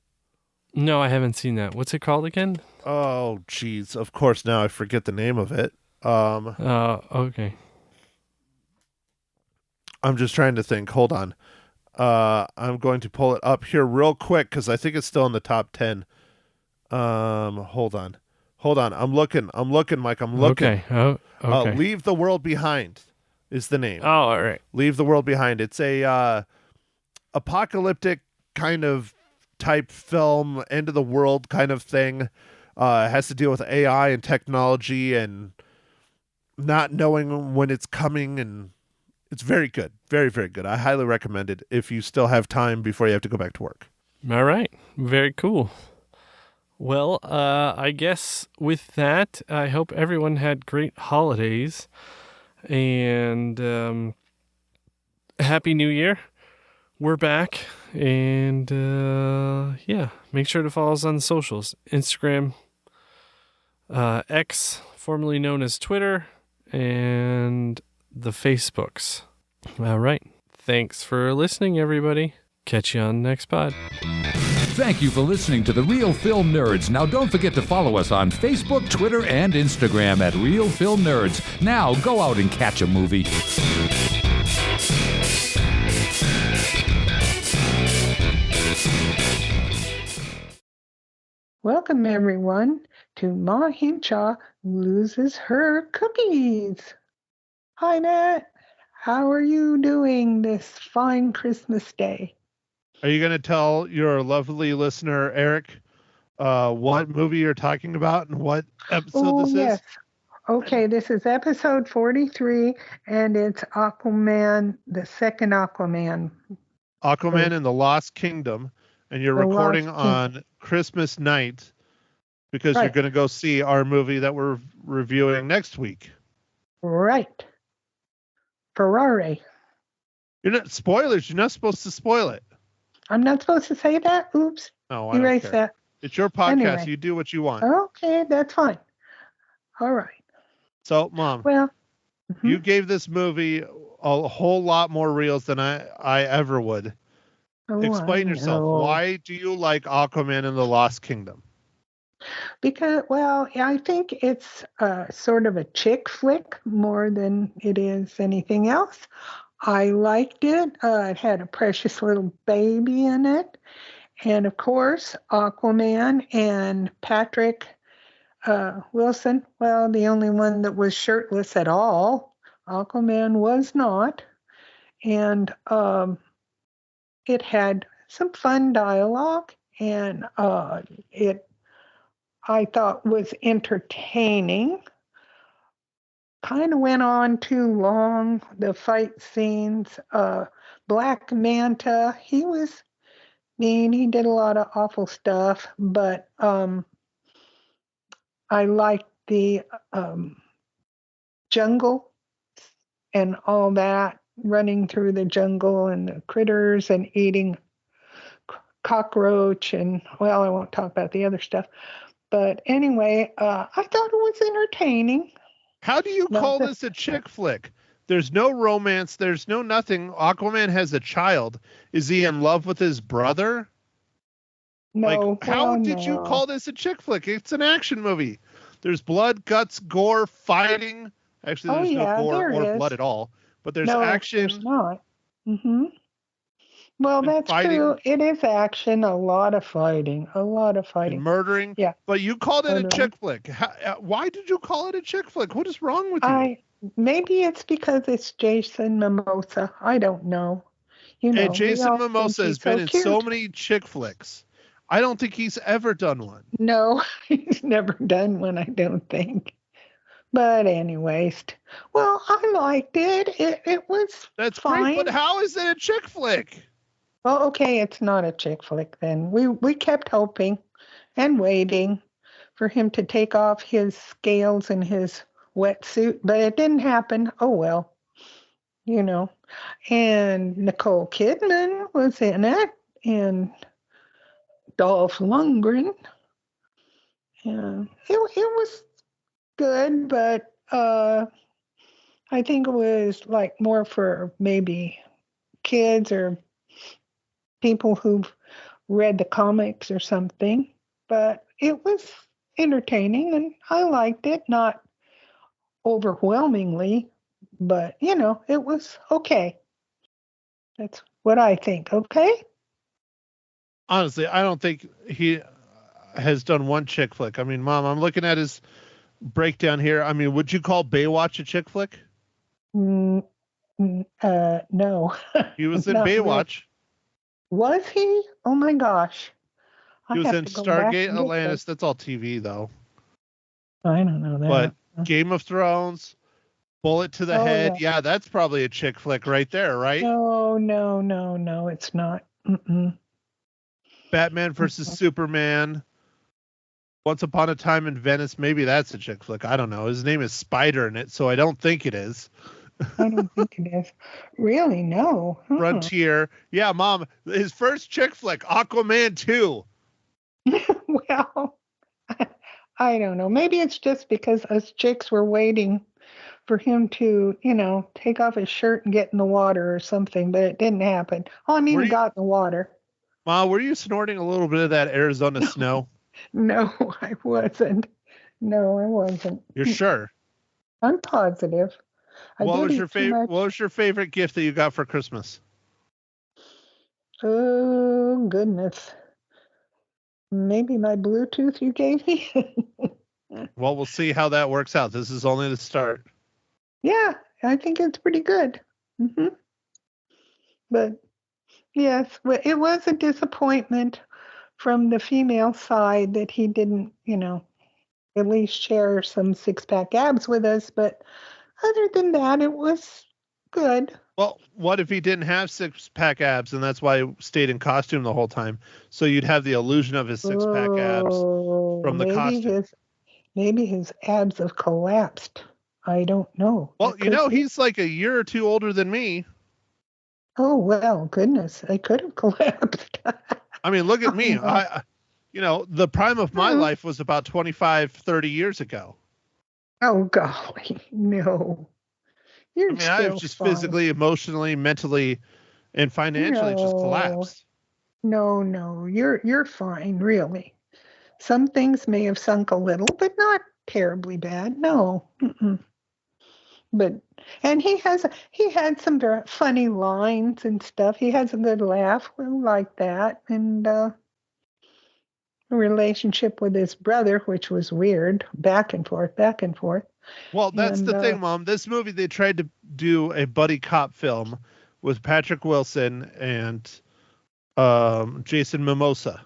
No, I haven't seen that. What's it called again? Oh, geez. Of course, now I forget the name of it. Okay. I'm just trying to think. Hold on. I'm going to pull it up here real quick because I think it's still in the top 10. Hold on. I'm looking, Mike. I'm looking. Okay. Oh, okay. Leave the World Behind is the name. Oh, all right. Leave the World Behind. It's a apocalyptic kind of type film, end of the world kind of thing. It has to deal with AI and technology and not knowing when it's coming, and it's very good. Very, very good. I highly recommend it if you still have time before you have to go back to work. All right. Very cool. Well, I guess with that, I hope everyone had great holidays and Happy New Year. We're back, and make sure to follow us on the socials. Instagram, X, formerly known as Twitter, and the Facebooks. All right. Thanks for listening, everybody. Catch you on the next pod. Thank you for listening to The Real Film Nerds. Now don't forget to follow us on Facebook, Twitter, and Instagram at Real Film Nerds. Now go out and catch a movie. Welcome, everyone, to Ma Hinshaw Loses Her Cookies. Hi, Nat. How are you doing this fine Christmas day? Are you going to tell your lovely listener, Eric, what movie you're talking about and what episode this is? Okay, this is episode 43, and it's Aquaman, the second Aquaman. Aquaman and the Lost Kingdom. And you're recording on Christmas night because you're going to go see our movie that we're reviewing next week. Right. Ferrari. You're not spoilers. You're not supposed to spoil it. I'm not supposed to say that? Oops. No, I don't Erase care. that. It's your podcast. Anyway. You do what you want. Okay, that's fine. All right. So, Mom, you gave this movie a whole lot more reels than I ever would. Explain yourself. Why do you like Aquaman and the Lost Kingdom? Because, I think it's sort of a chick flick more than it is anything else. I liked it. It had a precious little baby in it. And, of course, Aquaman and Patrick Wilson, the only one that was shirtless at all. Aquaman was not. And it had some fun dialogue, and I thought was entertaining. Kind of went on too long, the fight scenes. Black Manta, he was mean. He did a lot of awful stuff, but I liked the jungle and all that, running through the jungle and the critters and eating cockroach and, I won't talk about the other stuff. But anyway, I thought it was entertaining. How do you No, call this a chick flick? There's no romance. There's no nothing. Aquaman has a child. Is he in love with his brother? no, How well, did you no. call this a chick flick? It's an action movie. There's blood, guts, gore, fighting. Actually, Oh there's no yeah, gore there or is. blood at all. But there's No, there's action not. Mm-hmm. Well, and that's fighting true. It is action, a lot of fighting, a lot of and fighting. murdering. Yeah, But you called it a murdering. chick flick. Why did you call it a chick flick? What is wrong with you? Maybe it's because it's Jason Mimosa. I don't know. And We Jason all think Mimosa has he's been so in so cute. many chick flicks. I don't think he's ever done one. No, he's never done one, I don't think. But anyways, well, I liked it. It was That's great, but fine. how is it a chick flick? Well, okay, it's not a chick flick then. We kept hoping and waiting for him to take off his scales and his wetsuit, but it didn't happen. Oh well, you know. And Nicole Kidman was in it, and Dolph Lundgren. Yeah, it was good, but I think it was like more for maybe kids or people who've read the comics or something. But it was entertaining, and I liked it. Not overwhelmingly, but it was okay. That's what I think. Okay. Honestly, I don't think he has done one chick flick. I mean, Mom, I'm looking at his breakdown here. I mean, would you call Baywatch a chick flick? Mm, no, He was in not really. Baywatch. Was he? Oh my gosh. I He was have in to go back Stargate and get Atlantis. this. That's all TV, though. I don't know But that. Game of Thrones, Bullet to the Oh Head. yeah. Yeah, that's probably a chick flick right there, right? No, no, no, no, it's not. Mm-mm. Batman versus Superman. Once Upon a Time in Venice. Maybe that's a chick flick. I don't know. His name is Spider in it, so I don't think it is. I don't think it is. Really? No. Frontier. Yeah, Mom. His first chick flick, Aquaman 2. Well, I don't know. Maybe it's just because us chicks were waiting for him to, take off his shirt and get in the water or something, but it didn't happen. Oh, I mean, Were he you, got in the water. Mom, were you snorting a little bit of that Arizona snow? No, I wasn't. No, I wasn't. You're sure? I'm positive. I did eat too much. What was your favorite gift that you got for Christmas? Oh, goodness. Maybe my Bluetooth you gave me? Well, we'll see how that works out. This is only the start. Yeah, I think it's pretty good. But yes, it was a disappointment from the female side that he didn't, at least share some six-pack abs with us. But other than that, it was good. Well, what if he didn't have six-pack abs, and that's why he stayed in costume the whole time? So you'd have the illusion of his six-pack abs from the costume. Maybe his abs have collapsed. I don't know. Well, That could be. he's like a year or two older than me. Oh well, goodness, they could have collapsed. I mean, look at me. The prime of my Mhm. life was about 25, 30 years ago. Oh golly, no. You're I mean, I still was just fine. physically, emotionally, mentally, and financially just No. collapsed. No, you're fine, really. Some things may have sunk a little, but not terribly bad. No. Mm-mm. But and he had some very funny lines and stuff. He has a good laugh. We like that. And a relationship with his brother, which was weird, back and forth, back and forth. Well, that's And the thing, Mom. This movie, they tried to do a buddy cop film with Patrick Wilson and Jason Mimosa,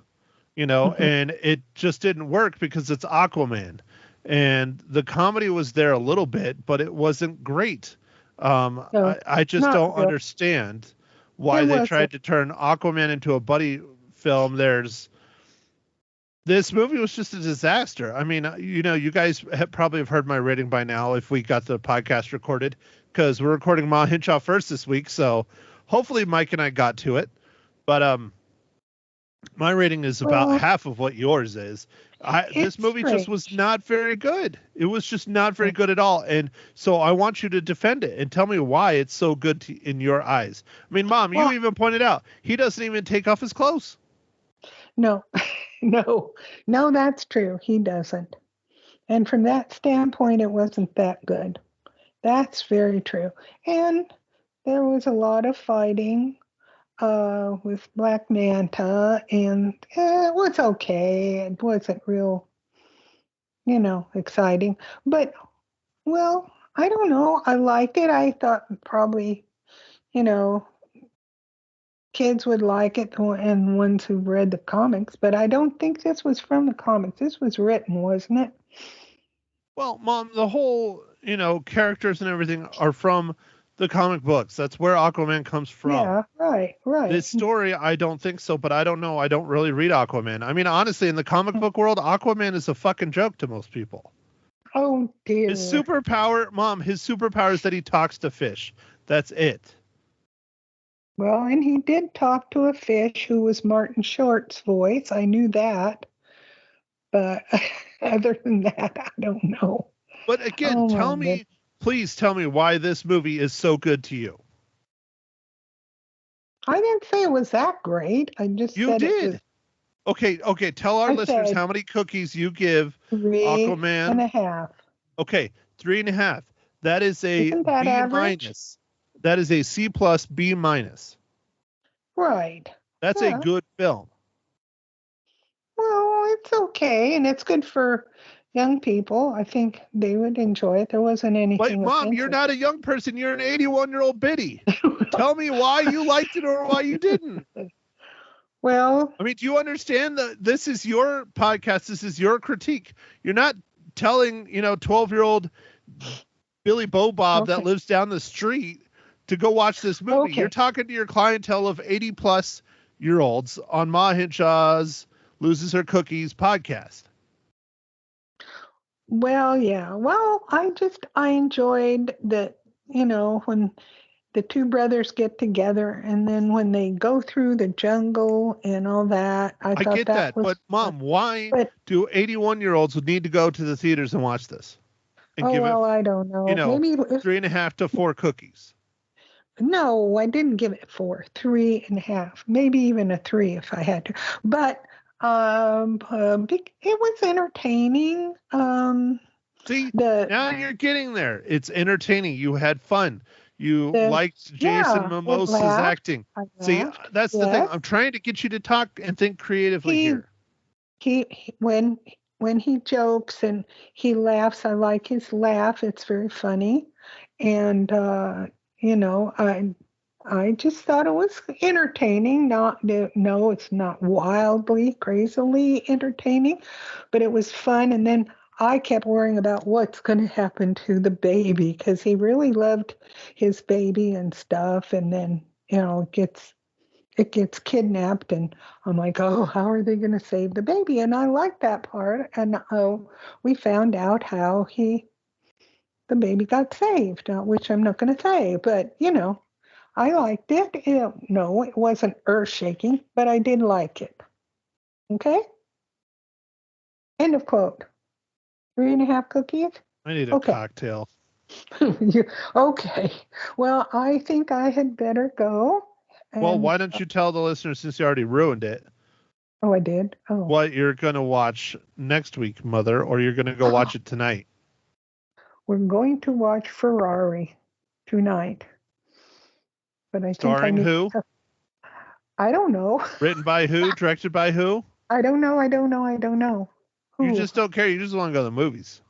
and it just didn't work because it's Aquaman. And the comedy was there a little bit, but it wasn't great. No, I just not don't real. understand why It they wasn't. tried to turn Aquaman into a buddy film. This movie was just a disaster. I mean, you guys probably have heard my rating by now if we got the podcast recorded, because we're recording Ma Hinshaw first this week. So hopefully Mike and I got to it. But my rating is about Well, half of what yours is. This movie just was not very good. It was just not very good at all. And so I want you to defend it and tell me why it's so good in your eyes. I mean, Mom, you even pointed out he doesn't even take off his clothes. No, no, that's true. He doesn't. And from that standpoint, it wasn't that good. That's very true. And there was a lot of fighting with Black Manta, and it was okay. It wasn't real, exciting. But, well, I don't know. I liked it. I thought probably, kids would like it, and ones who read the comics, but I don't think this was from the comics. This was written, wasn't it? Well, Mom, the whole, characters and everything are from the comic books. That's where Aquaman comes from. Yeah, right. This story, I don't think so, but I don't know. I don't really read Aquaman. I mean, honestly, in the comic book world, Aquaman is a fucking joke to most people. Oh, dear. His superpower is that he talks to fish. That's it. Well, and he did talk to a fish who was Martin Short's voice. I knew that. But other than that, I don't know. But again, please tell me why this movie is so good to you. I didn't say it was that great. I just said did. It was... Okay. Tell our listeners how many cookies you give Aquaman. 3.5. Okay, 3.5. That is a Isn't that B average? minus. That is a C plus B minus. Right. That's a good film. Well, it's okay, and it's good for young people. I think they would enjoy it. There wasn't anything. But Mom, you're not a young person. You're an 81-year-old biddy. Tell me why you liked it or why you didn't. Well, I mean, do you understand that this is your podcast? This is your critique. You're not telling, 12-year-old Billy Bob that lives down the street to go watch this movie. Okay. You're talking to your clientele of 80-plus-year-olds on Ma Hinshaw's Loses Her Cookies podcast. Well, yeah. Well, I enjoyed that, when the two brothers get together and then when they go through the jungle and all that. I thought get that. But Mom, why do 81-year-olds need to go to the theaters and watch this? And I don't know. Maybe 3.5 to 4 cookies. No, I didn't give it 4, 3.5, maybe even a 3 if I had to. But it was entertaining. See, now you're getting there. It's entertaining. You had fun. You liked Jason Momoa's acting. See, that's the thing. I'm trying to get you to talk and think creatively here. When he jokes and he laughs, I like his laugh. It's very funny. And, I just thought it was entertaining. No, it's not wildly, crazily entertaining, but it was fun. And then I kept worrying about what's going to happen to the baby because he really loved his baby and stuff. And then, it gets kidnapped and I'm like, oh, how are they going to save the baby? And I liked that part. And we found out how the baby got saved, which I'm not going to say, but I liked it. No, it wasn't earth-shaking, but I did like it. Okay? End of quote. 3.5 cookies? I need a cocktail. Okay. Well, I think I had better go. Well, why don't you tell the listeners, since you already ruined it? Oh, I did? Oh. What you're going to watch next week, Mother, or you're going to go watch it tonight? We're going to watch Ferrari tonight. But Starring who? I don't know. Written by who? Directed by who? I don't know. Who? You just don't care. You just want to go to the movies.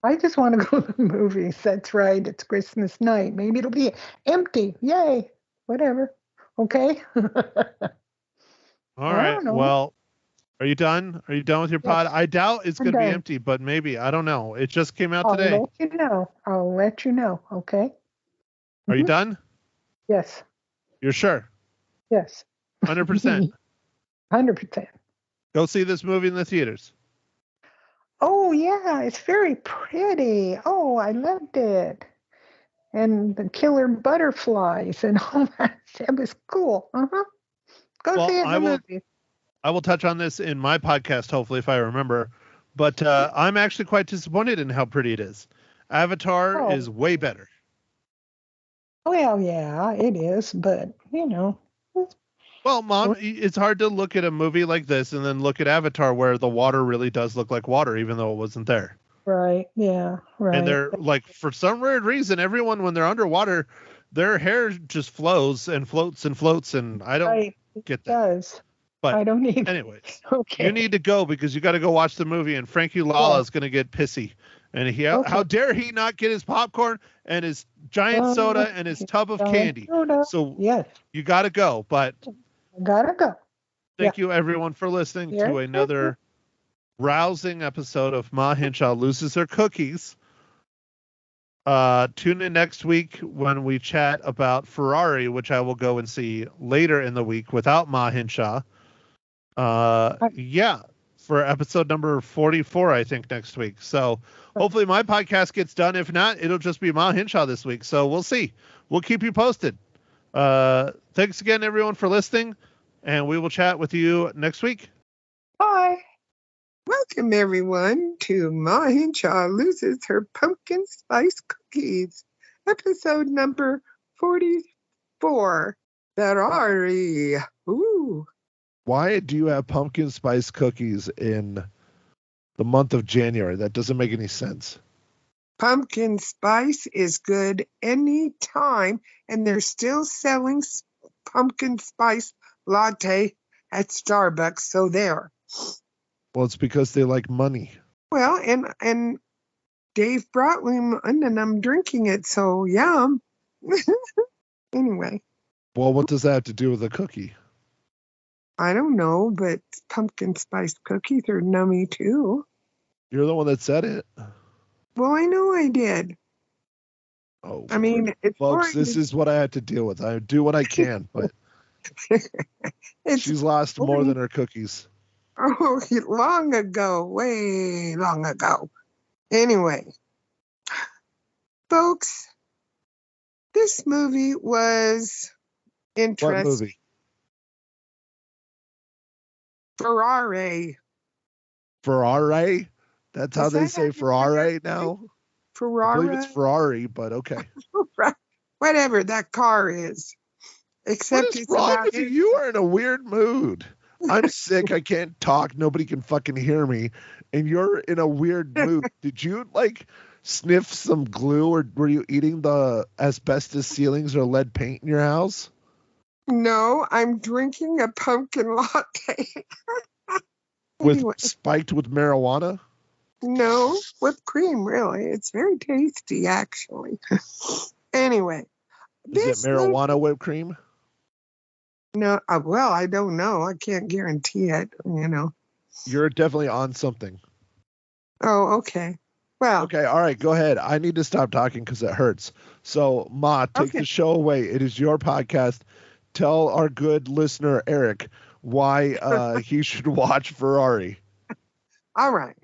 I just want to go to the movies. That's right. It's Christmas night. Maybe it'll be empty. Yay. Whatever. Okay. All right. Well, are you done? Are you done with your pod? I doubt it's going to be empty, but maybe. I don't know. It just came out today. I'll let you know. Okay. Are you done? Yes. You're sure? Yes. 100%. 100%. Go see this movie in the theaters. Oh, yeah. It's very pretty. Oh, I loved it. And the killer butterflies and all that. It was cool. Go see it in the movie. I will touch on this in my podcast, hopefully, if I remember. But I'm actually quite disappointed in how pretty it is. Avatar Oh. is way better. Well, yeah, it is, but Well, Mom, it's hard to look at a movie like this and then look at Avatar where the water really does look like water, even though it wasn't there. right, yeah, And right. they're like, for some weird reason, everyone, when they're underwater, their hair just flows and floats and floats. And I don't Right, it get that. does. But I don't need. anyways, Okay. you need to go because you got to go watch the movie, and Frankie Lala is going to get pissy. And how dare he not get his popcorn and his giant soda and his tub of candy? Soda. So Yes, you got to go. But I gotta go. thank you, everyone, for listening to another rousing episode of Ma Hinshaw Loses Her Cookies. Tune in next week when we chat about Ferrari, which I will go and see later in the week without Ma Hinshaw. For episode number 44, I think, next week. So hopefully my podcast gets done. If not, it'll just be Ma Hinshaw this week. So we'll see. We'll keep you posted. Thanks again, everyone, for listening, and we will chat with you next week. Bye. Welcome, everyone, to Ma Hinshaw Loses Her Pumpkin Spice Cookies, episode number 44. Ferrari. Ooh. Why do you have pumpkin spice cookies in the month of January? That doesn't make any sense. Pumpkin spice is good any time, and they're still selling pumpkin spice latte at Starbucks, so there. Well, it's because they like money. Well, and Dave brought me one, and I'm drinking it, so yum. Anyway. Well, what does that have to do with a cookie? I don't know, but pumpkin spice cookies are nummy too. You're the one that said it. Well, I know I did. Oh, I mean, folks, this is what I had to deal with. I do what I can, but she's lost more than her cookies. Oh, long ago, way long ago. Anyway, folks, this movie was interesting. What movie? Ferrari. Ferrari? That's how they say Ferrari now? Ferrari. I believe it's Ferrari, but okay. Whatever that car is. Except what is it's wrong about with you? You are in a weird mood. I'm sick. I can't talk. Nobody can fucking hear me. And you're in a weird mood. Did you, sniff some glue, or were you eating the asbestos ceilings or lead paint in your house? No, I'm drinking a pumpkin latte. Spiked with marijuana? No, whipped cream, really. It's very tasty, actually. Anyway. Is it marijuana whipped cream? No, well, I don't know. I can't guarantee it, You're definitely on something. Oh, okay. Well. Okay, all right, go ahead. I need to stop talking because it hurts. So, Ma, take the show away. It is your podcast. Tell our good listener, Eric, why he should watch Ferrari. All right.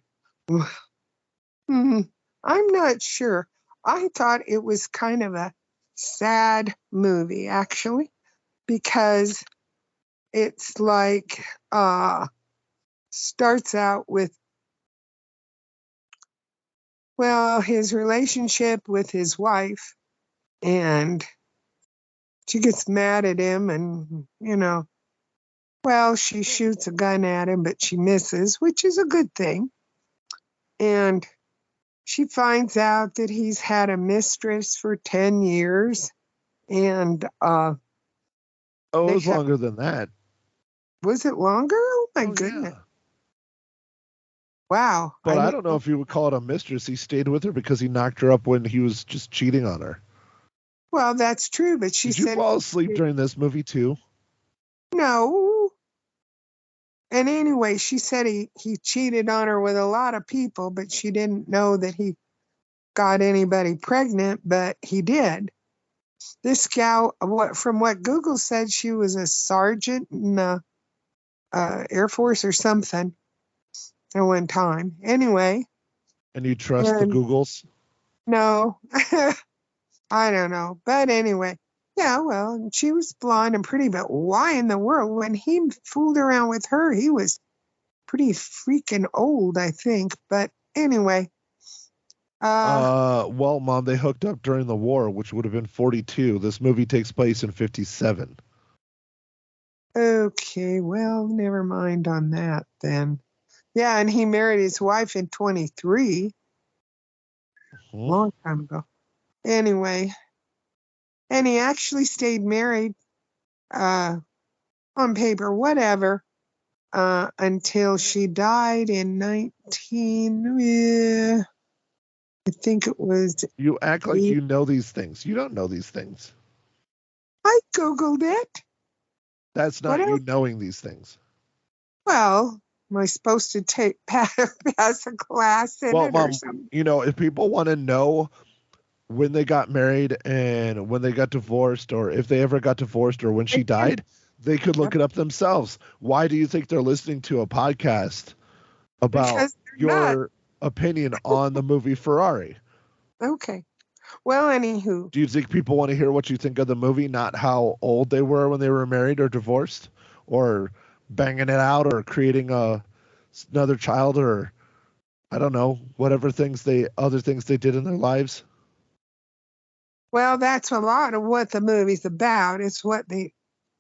I'm not sure. I thought it was kind of a sad movie, actually, because it's starts out with, his relationship with his wife, and she gets mad at him, and, she shoots a gun at him, but she misses, which is a good thing. And she finds out that he's had a mistress for 10 years. And it was longer than that. Was it longer? Oh my goodness. Yeah. Wow. But I don't know if you would call it a mistress. He stayed with her because he knocked her up when he was just cheating on her. Well, that's true, but she said... Did you fall asleep during this movie too? No. And anyway, she said he cheated on her with a lot of people, but she didn't know that he got anybody pregnant, but he did. This gal, from what Google said, she was a sergeant in the Air Force or something at one time. Anyway. And you trust the Googles? No. I don't know. But anyway. Yeah, well, she was blonde and pretty, but why in the world? When he fooled around with her, he was pretty freaking old, I think. But anyway, Well, Mom, they hooked up during the war, which would have been 42. This movie takes place in 57. okay, well, never mind on that then. Yeah, and he married his wife in 23, long time ago. Anyway, and he actually stayed married, on paper, whatever, until she died in 19, I think it was, You act like you know these things. You don't know these things. I Googled it. That's not What you else? knowing these things. Well, am I supposed to pass a class in Well, it or Mom, something? if people want to know when they got married and when they got divorced, or if they ever got divorced, or when she They can. died, they could look it up themselves. Why do you think they're listening to a podcast about Because they're not. your opinion on the movie Ferrari? Okay. Well, anywho, Do you think people want to hear what you think of the movie, not how old they were when they were married or divorced, or banging it out, or creating another child, or I don't know, whatever other things they did in their lives? well, that's a lot of what the movie's about. It's what they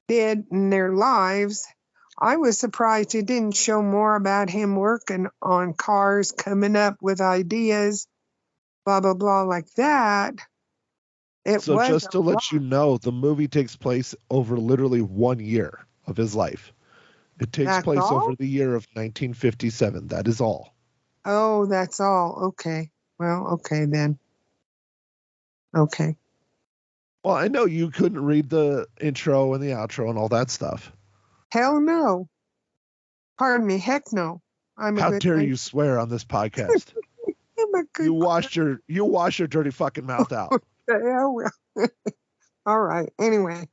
did in their lives. I was surprised it didn't show more about him working on cars, coming up with ideas, blah, blah, blah, like that. It So was just a to lot. let you know, the movie takes place over literally 1 year of his life. It takes That's place all? over the year of 1957. That is all. Oh, that's all. Okay. Well, okay then. Okay. Well, I know you couldn't read the intro and the outro and all that stuff. Hell no. Pardon me. Heck no. I'm a How good dare lady. you swear on this podcast? I'm a good You wash your dirty fucking mouth out. Yeah, well. All right. Anyway.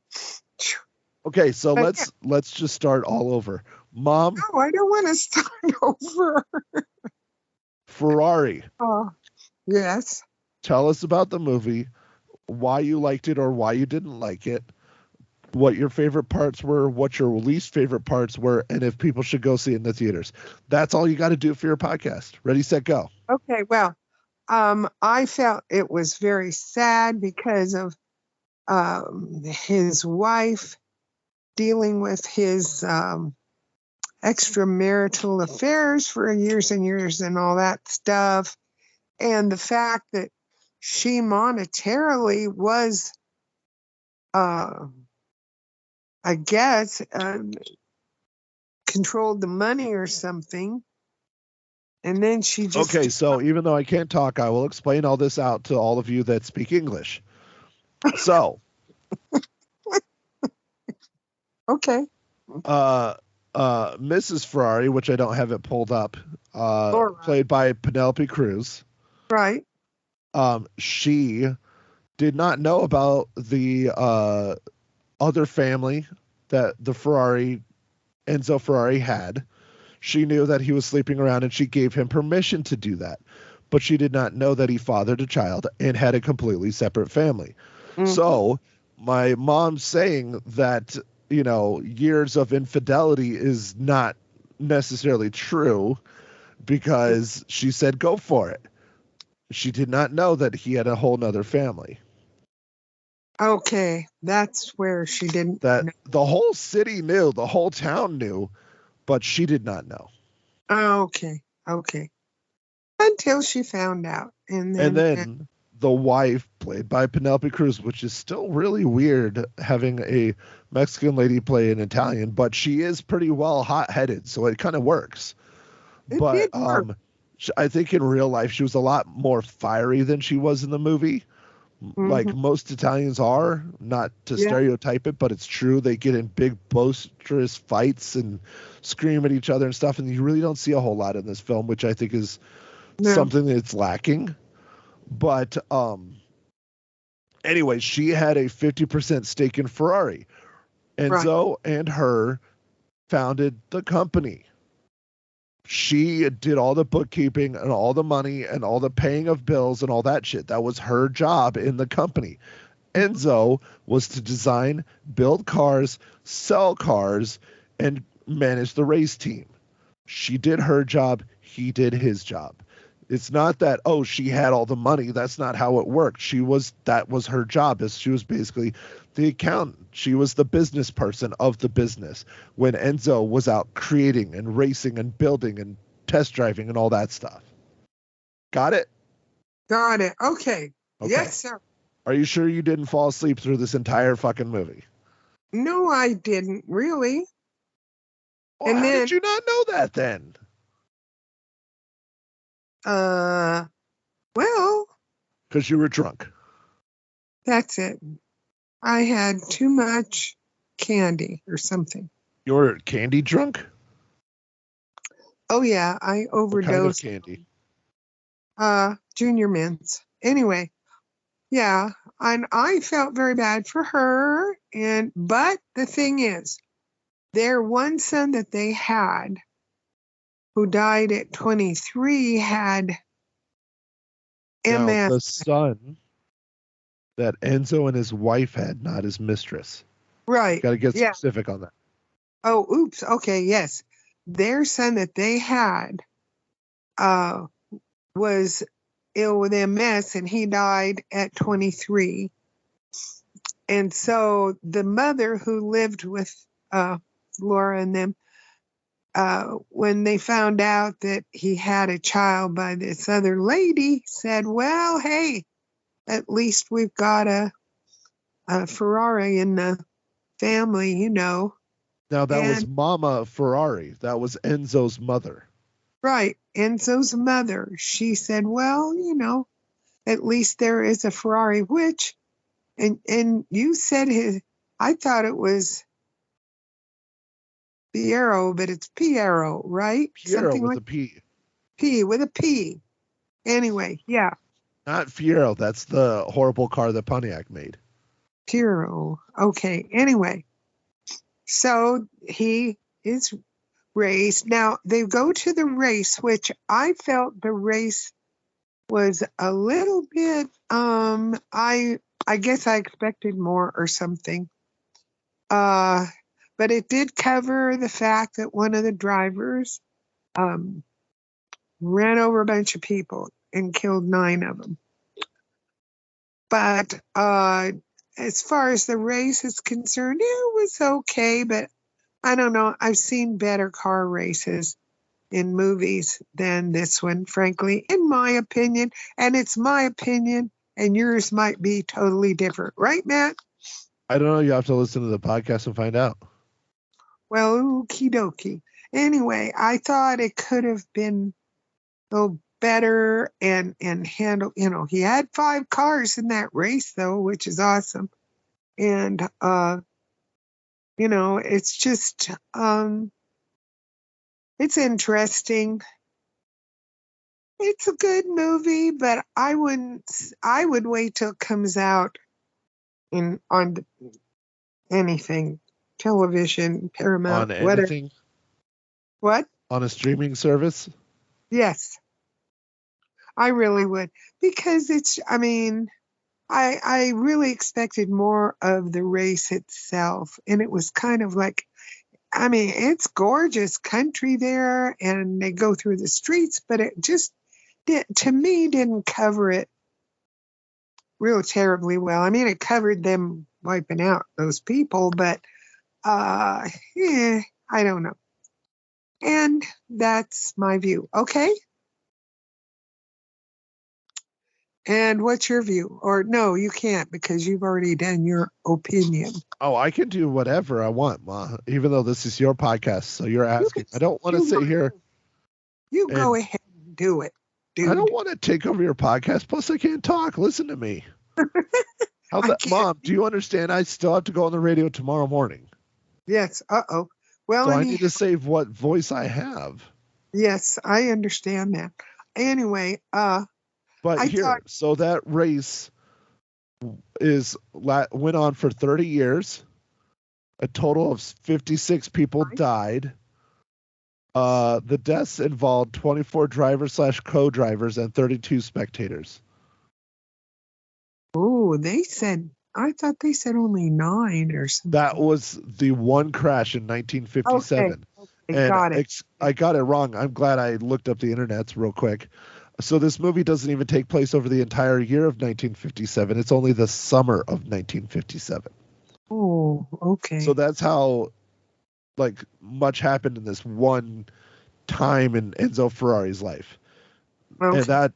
Okay, so But let's just start all over. Mom, no, I don't want to start over. Ferrari. Oh, yes. Tell us about the movie, why you liked it or why you didn't like it, what your favorite parts were, what your least favorite parts were, and if people should go see it in the theaters. That's all you got to do for your podcast. Ready, set, go. Okay. Well, I felt it was very sad because of his wife dealing with his extramarital affairs for years and years and all that stuff. And the fact that she monetarily was, I guess, controlled the money or something. And then she just. Okay, so even though I can't talk, I will explain all this out to all of you that speak English. So, Okay. Mrs. Ferrari, which I don't have it pulled up, Laura. played by Penelope Cruz. Right. She did not know about the other family that Enzo Ferrari had. She knew that he was sleeping around and she gave him permission to do that. But she did not know that he fathered a child and had a completely separate family. Mhm. So my mom saying that, years of infidelity is not necessarily true because she said, go for it. She did not know that he had a whole nother family. Okay. That's where she didn't That know. the whole city knew, the whole town knew, but she did not know. Okay. Okay. Until she found out. And And then then the wife, played by Penelope Cruz, which is still really weird having a Mexican lady play an Italian, but she is pretty well hot-headed, so it kind of works. it But did work. I think in real life she was a lot more fiery than she was in the movie. Like Mhm. most Italians are, not to Yeah. stereotype it, but it's true. They get in big boisterous fights and scream at each other and stuff, and you really don't see a whole lot in this film, which I think is No. something that's lacking. But anyway, she had a 50% stake in Ferrari. Enzo and her founded the company. She did all the bookkeeping and all the money and all the paying of bills and all that shit. That was her job in the company. Enzo was to design, build cars, sell cars, and manage the race team. She did her job. He did his job. It's not that, oh, she had all the money. That's not how it worked. That was her job. She was basically the accountant. She was the business person of the business when Enzo was out creating and racing and building and test driving and all that stuff. Got it? Got it. Okay. Yes, sir. Are you sure you didn't fall asleep through this entire fucking movie? No, I didn't really. Well, how did you not know that then? Well, because you were drunk. That's it. I had too much candy or something. You were candy drunk? Oh yeah, I overdosed. What kind of candy? Junior mints. Anyway, yeah, and I felt very bad for her. But the thing is, their one son that they had, who died at 23, had MS. Now, the son that Enzo and his wife had, not his mistress. Right. Got to get specific on that. Oh, oops. Okay, yes. Their son that they had was ill with MS, and he died at 23. And so the mother who lived with Laura and them, when they found out that he had a child by this other lady, said, well, hey, at least we've got a Ferrari in the family, you know. Now, that was Mama Ferrari. That was Enzo's mother. Right. Enzo's mother. She said, well, you know, at least there is a Ferrari, which, and you said I thought it was Piero, but it's Piero, right? Piero Something with like a P. P with a P. Anyway, yeah. Not Fiero. That's the horrible car that Pontiac made. Piero. Okay. Anyway, so he is raced. Now they go to the race, which I felt the race was a little bit. I guess I expected more or something. But it did cover the fact that one of the drivers ran over a bunch of people and killed 9 of them. But as far as the race is concerned, it was okay, but I don't know. I've seen better car races in movies than this one, frankly, in my opinion. And it's my opinion, and yours might be totally different. Right, Matt? I don't know. You have to listen to the podcast and find out. Well, okie dokie. Anyway, I thought it could have been a little better and handle, you know, he had 5 cars in that race though, which is awesome. And you know, it's just it's interesting. It's a good movie, but I would wait till it comes out on anything, television, Paramount, on whatever. anything? What? On a streaming service? Yes. I really would, because I really expected more of the race itself. And it was kind of like, it's gorgeous country there and they go through the streets, but it just didn't cover it real terribly well. It covered them wiping out those people, but I don't know. And that's my view. Okay. And what's your view? Or no, you can't because you've already done your opinion. Oh, I can do whatever I want, Ma, even though this is your podcast. So you're asking. I don't want to sit here. You go ahead and do it, dude. I don't want to take over your podcast. Plus, I can't talk. Listen to me. How's that? Mom, do you understand? I still have to go on the radio tomorrow morning. Yes. Uh-oh. Well, so I need to save what voice I have. Yes, I understand that. Anyway, but so that race went on for 30 years. A total of 56 people died. The deaths involved 24 drivers / co-drivers and 32 spectators. Oh, I thought they said only 9 or something. That was the one crash in 1957. And got it. I got it wrong. I'm glad I looked up the internets real quick. So this movie doesn't even take place over the entire year of 1957. It's only the summer of 1957. Oh, okay. So that's how like much happened in this one time in Enzo Ferrari's life. Okay. And that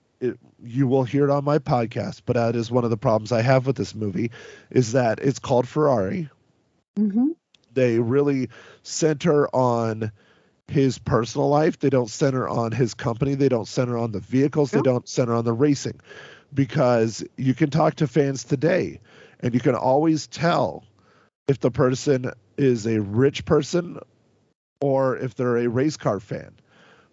you will hear it on my podcast, but that is one of the problems I have with this movie is that it's called Ferrari. Mm-hmm. They really center on his personal life. They don't center on his company. They don't center on the vehicles. They don't center on the racing, because you can talk to fans today and you can always tell if the person is a rich person or if they're a race car fan.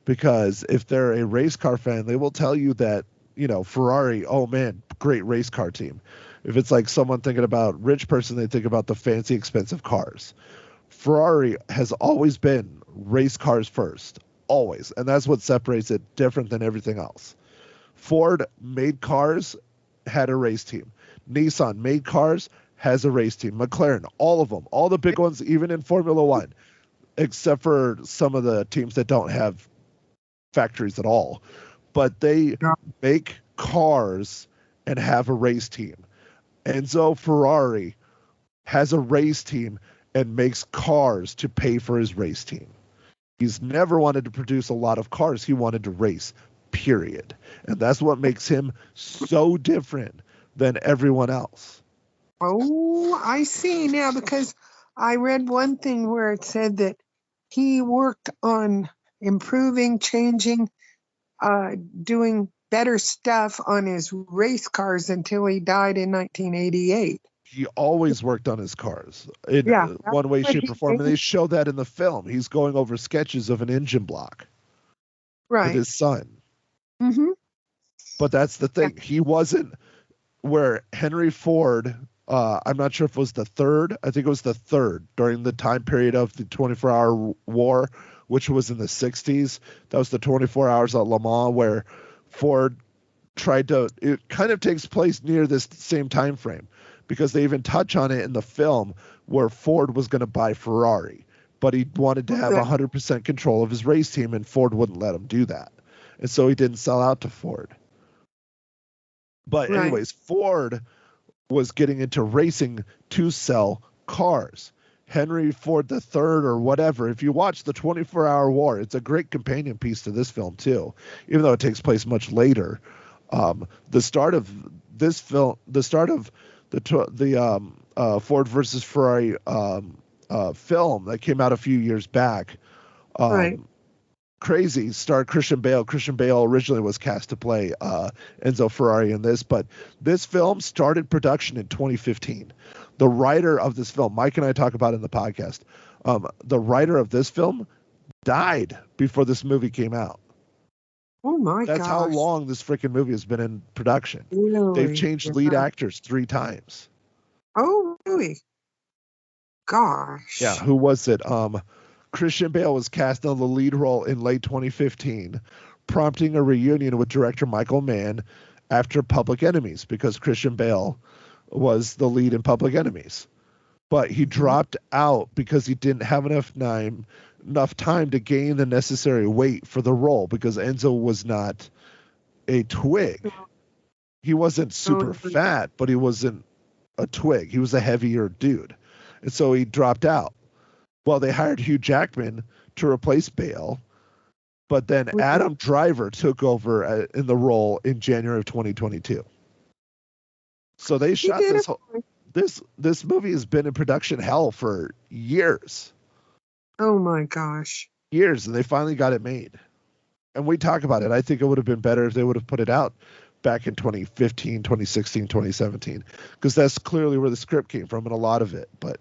Because if they're a race car fan, they will tell you that, you know, Ferrari, oh man, great race car team. If it's like someone thinking about rich person, they think about the fancy, expensive cars. Ferrari has always been race cars first, always. And that's what separates it different than everything else. Ford made cars, had a race team. Nissan made cars, has a race team. McLaren, all of them, all the big ones, even in Formula One, except for some of the teams that don't have factories at all. But they make cars and have a race team. Enzo Ferrari has a race team and makes cars to pay for his race team. He's never wanted to produce a lot of cars. He wanted to race, period. And that's what makes him so different than everyone else. Oh, I see now, because I read one thing where it said that he worked on improving, changing, doing better stuff on his race cars until he died in 1988. He always worked on his cars in Yeah, one way, that's what shape, he or form. And they did. show that in the film. He's going over sketches of an engine block with Right. his son. Mm-hmm. But that's the thing. He wasn't where Henry Ford, I'm not sure if it was the third. I think it was the third during the time period of the 24-hour war, which was in the 60s. That was the 24 hours at Le Mans where Ford tried to, it kind of takes place near this same time frame, because they even touch on it in the film where Ford was going to buy Ferrari, but he wanted to have 100% control of his race team, and Ford wouldn't let him do that. And so he didn't sell out to Ford. But anyways, Ford was getting into racing to sell cars. Henry Ford the Third or whatever, if you watch the 24-hour war, it's a great companion piece to this film too, even though it takes place much later. The start of this film, the start of the Ford versus Ferrari film that came out a few years back, crazy, starred Christian Bale. Christian Bale originally was cast to play Enzo Ferrari in this, but this film started production in 2015. The writer of this film, Mike and I talk about it in the podcast, the writer of this film died before this movie came out. Oh my gosh. That's how long this freaking movie has been in production. Really? They've changed lead actors 3 times. Oh, really? Gosh. Yeah, who was it? Christian Bale was cast on the lead role in late 2015, prompting a reunion with director Michael Mann after Public Enemies, because Christian Bale was the lead in Public Enemies. But he dropped out because he didn't have enough time to gain the necessary weight for the role, because Enzo was not a twig. He wasn't super fat, but he wasn't a twig. He was a heavier dude. And so he dropped out. Well, they hired Hugh Jackman to replace Bale, but then Adam Driver took over in the role in January of 2022. So they shot this movie has been in production hell for years. Oh my gosh. Years, and they finally got it made. And we talk about it. I think it would have been better if they would have put it out back in 2015, 2016, 2017, because that's clearly where the script came from, and a lot of it. But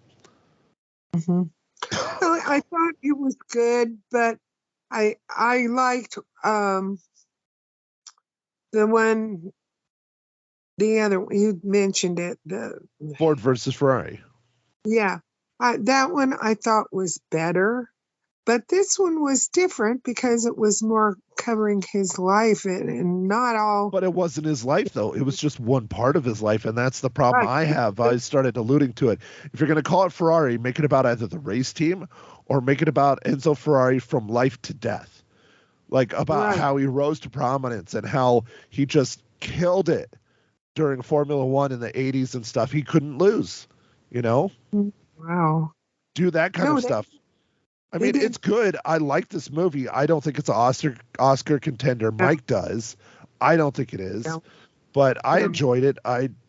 I thought it was good, but I liked the one, the other, you mentioned it, the Ford versus Ferrari. Yeah, that one I thought was better. But this one was different because it was more covering his life and not all. But it wasn't his life, though. It was just one part of his life, and that's the problem Right. I have. I started alluding to it. If you're going to call it Ferrari, make it about either the race team or make it about Enzo Ferrari from life to death. Like about Right. how he rose to prominence and how he just killed it during Formula One in the 80s and stuff. He couldn't lose, you know? Wow. Do that kind No, of they- stuff. I they mean, did. it's good. I like this movie. I don't think it's an Oscar contender. No. Mike does. I don't think it is. No. But I No. enjoyed it.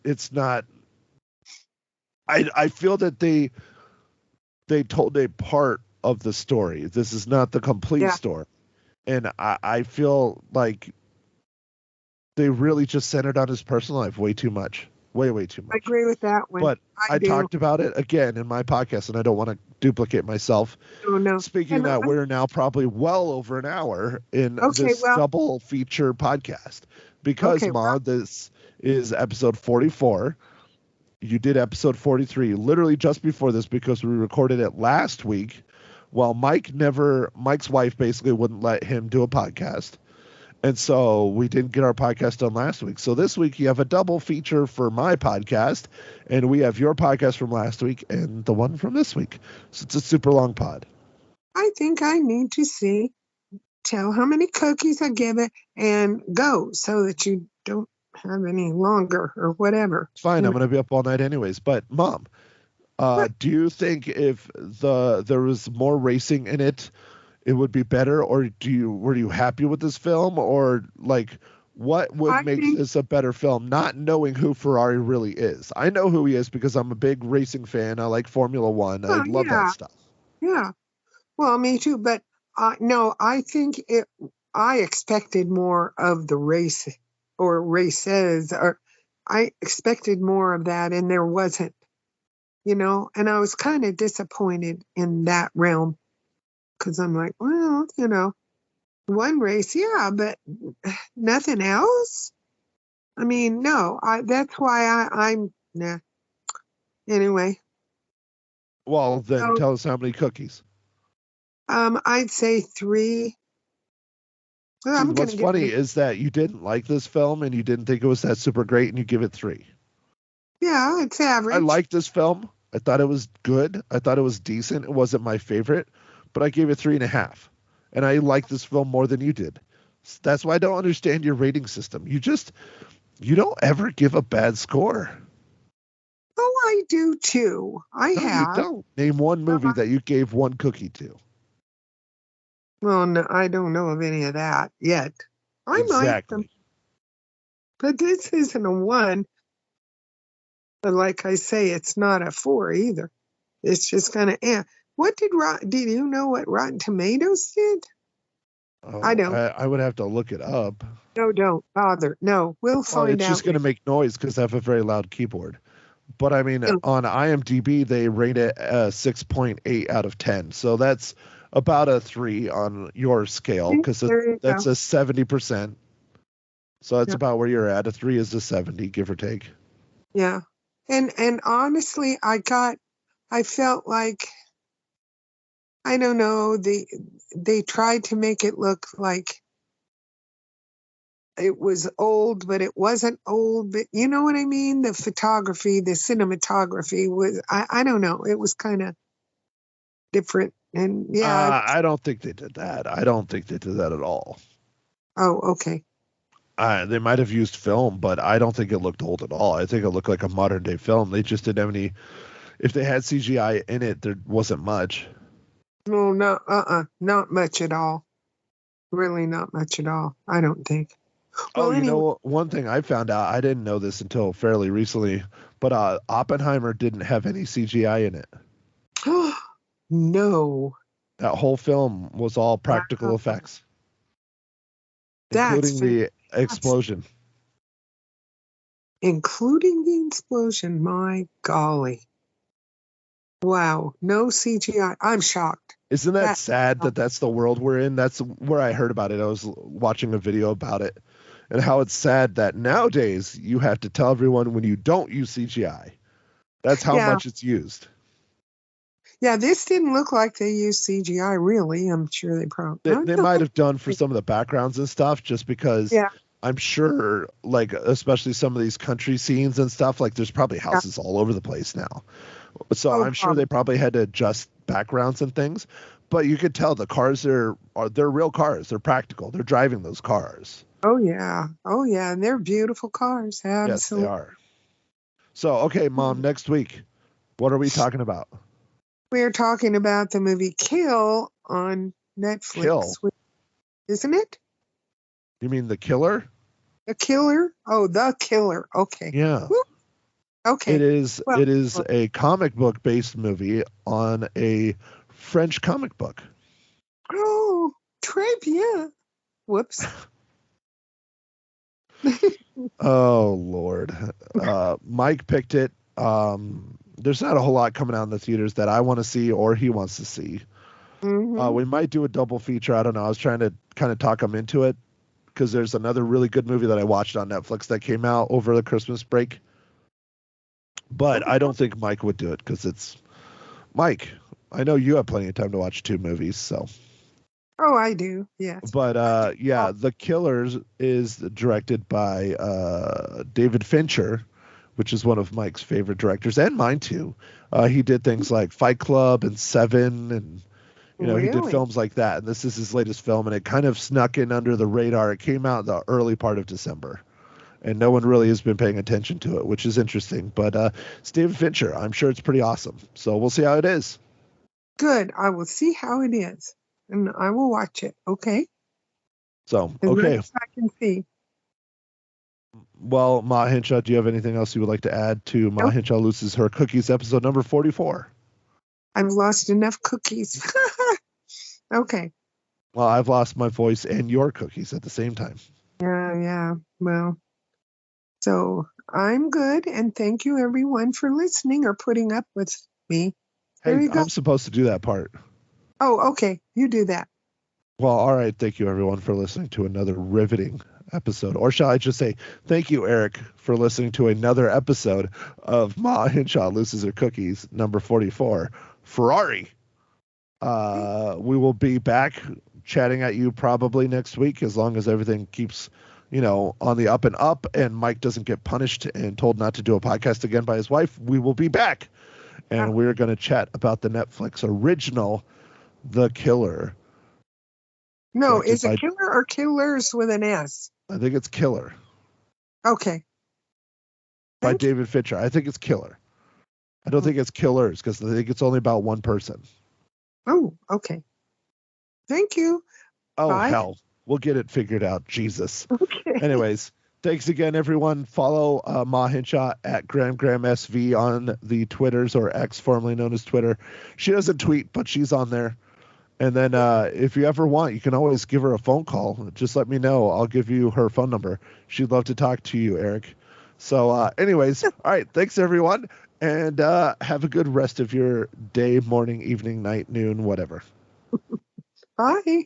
It's not. I feel that they told a part of the story. This is not the complete Yeah. story, and I feel like they really just centered on his personal life way too much. Way too much. I agree with that one. But I do. talked about it again in my podcast, and I don't want to duplicate myself. Oh, no. Speaking of And that, I- we're now probably well over an hour in Okay, this well- double feature podcast because, Okay, Ma, this is episode 44. You did episode 43 literally just before this because we recorded it last week. While Mike's wife basically wouldn't let him do a podcast. And so we didn't get our podcast done last week. So this week you have a double feature for my podcast, and we have your podcast from last week and the one from this week. So it's a super long pod. I think I need to tell how many cookies I give it and go so that you don't have any longer or whatever. It's fine. I'm going to be up all night anyways. But Mom, do you think if there was more racing in it, it would be better, or were you happy with this film, or like what would make this a better film, not knowing who Ferrari really is? I know who he is because I'm a big racing fan. I like Formula One. I love that stuff. Yeah. Well, me too. But no, I think I expected more of the race or races, or I expected more of that, and there wasn't, and I was kind of disappointed in that realm. Because I'm like, well, one race, yeah, but nothing else. I mean, no, that's why I'm nah. Anyway. Well, then tell us how many cookies. I'd say 3. Well, What's funny is that you didn't like this film and you didn't think it was that super great, and you give it 3. Yeah, it's average. I liked this film. I thought it was good. I thought it was decent. It wasn't my favorite, but I gave it 3.5. And I like this film more than you did. That's why I don't understand your rating system. You don't ever give a bad score. Oh, I do too. I have. You don't. Name one movie that you gave 1 cookie to. Well, no, I don't know of any of that yet. I might them. But this isn't a 1. But like I say, it's not a 4 either. It's just kind of What did you know what Rotten Tomatoes did? Oh, I don't. I would have to look it up. No, don't bother. No, we'll find out. It's just going to make noise because I have a very loud keyboard. But I mean, on IMDb, they rate it a 6.8 out of 10. So that's about a 3 on your scale because that's a 70%. So that's about where you're at. A 3 is a 70, give or take. Yeah. And honestly, I felt like, I don't know, they tried to make it look like it was old, but it wasn't old. But you know what I mean? The photography, the cinematography was, I don't know. It was kind of different. And yeah. I don't think they did that. I don't think they did that at all. Oh, okay. They might have used film, but I don't think it looked old at all. I think it looked like a modern day film. They just didn't have any. If they had CGI in it, there wasn't much. No, not much at all. Really, not much at all. I don't think. Well, anyway, one thing I found out, I didn't know this until fairly recently, but Oppenheimer didn't have any CGI in it. No. That whole film was all practical effects, including the explosion. Including the explosion, my golly. Wow, no CGI. I'm shocked. Isn't that sad that that's the world we're in? That's where I heard about it. I was watching a video about it and how it's sad that nowadays you have to tell everyone when you don't use CGI. That's how much it's used. Yeah, this didn't look like they used CGI, really. I'm sure they probably... They might have done for some of the backgrounds and stuff, just because Yeah. I'm sure, like, especially some of these country scenes and stuff, like, there's probably houses all over the place now. So Oh, I'm sure they probably had to adjust backgrounds and things. But you could tell the cars they're real cars. They're practical. They're driving those cars. Oh, yeah. Oh, yeah. And they're beautiful cars. Absolutely. Yes, they are. So, okay, Mom, next week, what are we talking about? We're talking about the movie Kill on Netflix. Kill? Isn't it? You mean The Killer? The Killer? Oh, The Killer. Okay. Yeah. Woo. Okay. It is Well, a comic book based movie on a French comic book. Oh, très bien. Whoops. Oh Lord. Mike picked it. There's not a whole lot coming out in the theaters that I want to see or he wants to see. Mhm. We might do a double feature. I don't know. I was trying to kind of talk him into it because there's another really good movie that I watched on Netflix that came out over the Christmas break. But I don't think Mike would do it because it's Mike. I know you have plenty of time to watch 2 movies, so. Oh, I do. Yes. But yeah, The Killers is directed by David Fincher, which is one of Mike's favorite directors and mine too. He did things like Fight Club and Seven, and he did Really? films like that. And this is his latest film, and it kind of snuck in under the radar. It came out in the early part of December, and no one really has been paying attention to it, which is interesting. But it's David Fincher. I'm sure it's pretty awesome. So we'll see how it is. Good. I will see how it is, and I will watch it. Okay. So, As much okay. as I can see. Well, Ma Hinshaw, do you have anything else you would like to add to Ma Nope. Hinshaw Loses Her Cookies episode number 44? I've lost enough cookies. Okay. Well, I've lost my voice and your cookies at the same time. Yeah. Well, so I'm good, and thank you everyone for listening or putting up with me. There Hey, you go. I'm supposed to do that part. Oh, okay. You do that. Well, all right. Thank you, everyone, for listening to another riveting episode. Or shall I just say, thank you, Eric, for listening to another episode of Ma Hinshaw Loses Her Cookies, number 44, Ferrari. We will be back chatting at you probably next week, as long as everything keeps, on the up and up, and Mike doesn't get punished and told not to do a podcast again by his wife. We will be back, and we're going to chat about the Netflix original, The Killer. No, Directed is by- it killer or killers with an S? I think it's Killer Okay. by Thank you. David Fincher. I think it's Killer. I don't think it's Killers, because I think it's only about one person. Oh, okay. Thank you. Oh, Bye. hell. We'll get it figured out. Jesus. Okay. Anyways, thanks again, everyone. Follow Ma Hinshaw at GramSV on the Twitters, or X, formerly known as Twitter. She doesn't tweet, but she's on there. And then if you ever want, you can always give her a phone call. Just let me know. I'll give you her phone number. She'd love to talk to you, Eric. So anyways, all right. Thanks, everyone. And have a good rest of your day, morning, evening, night, noon, whatever. Bye.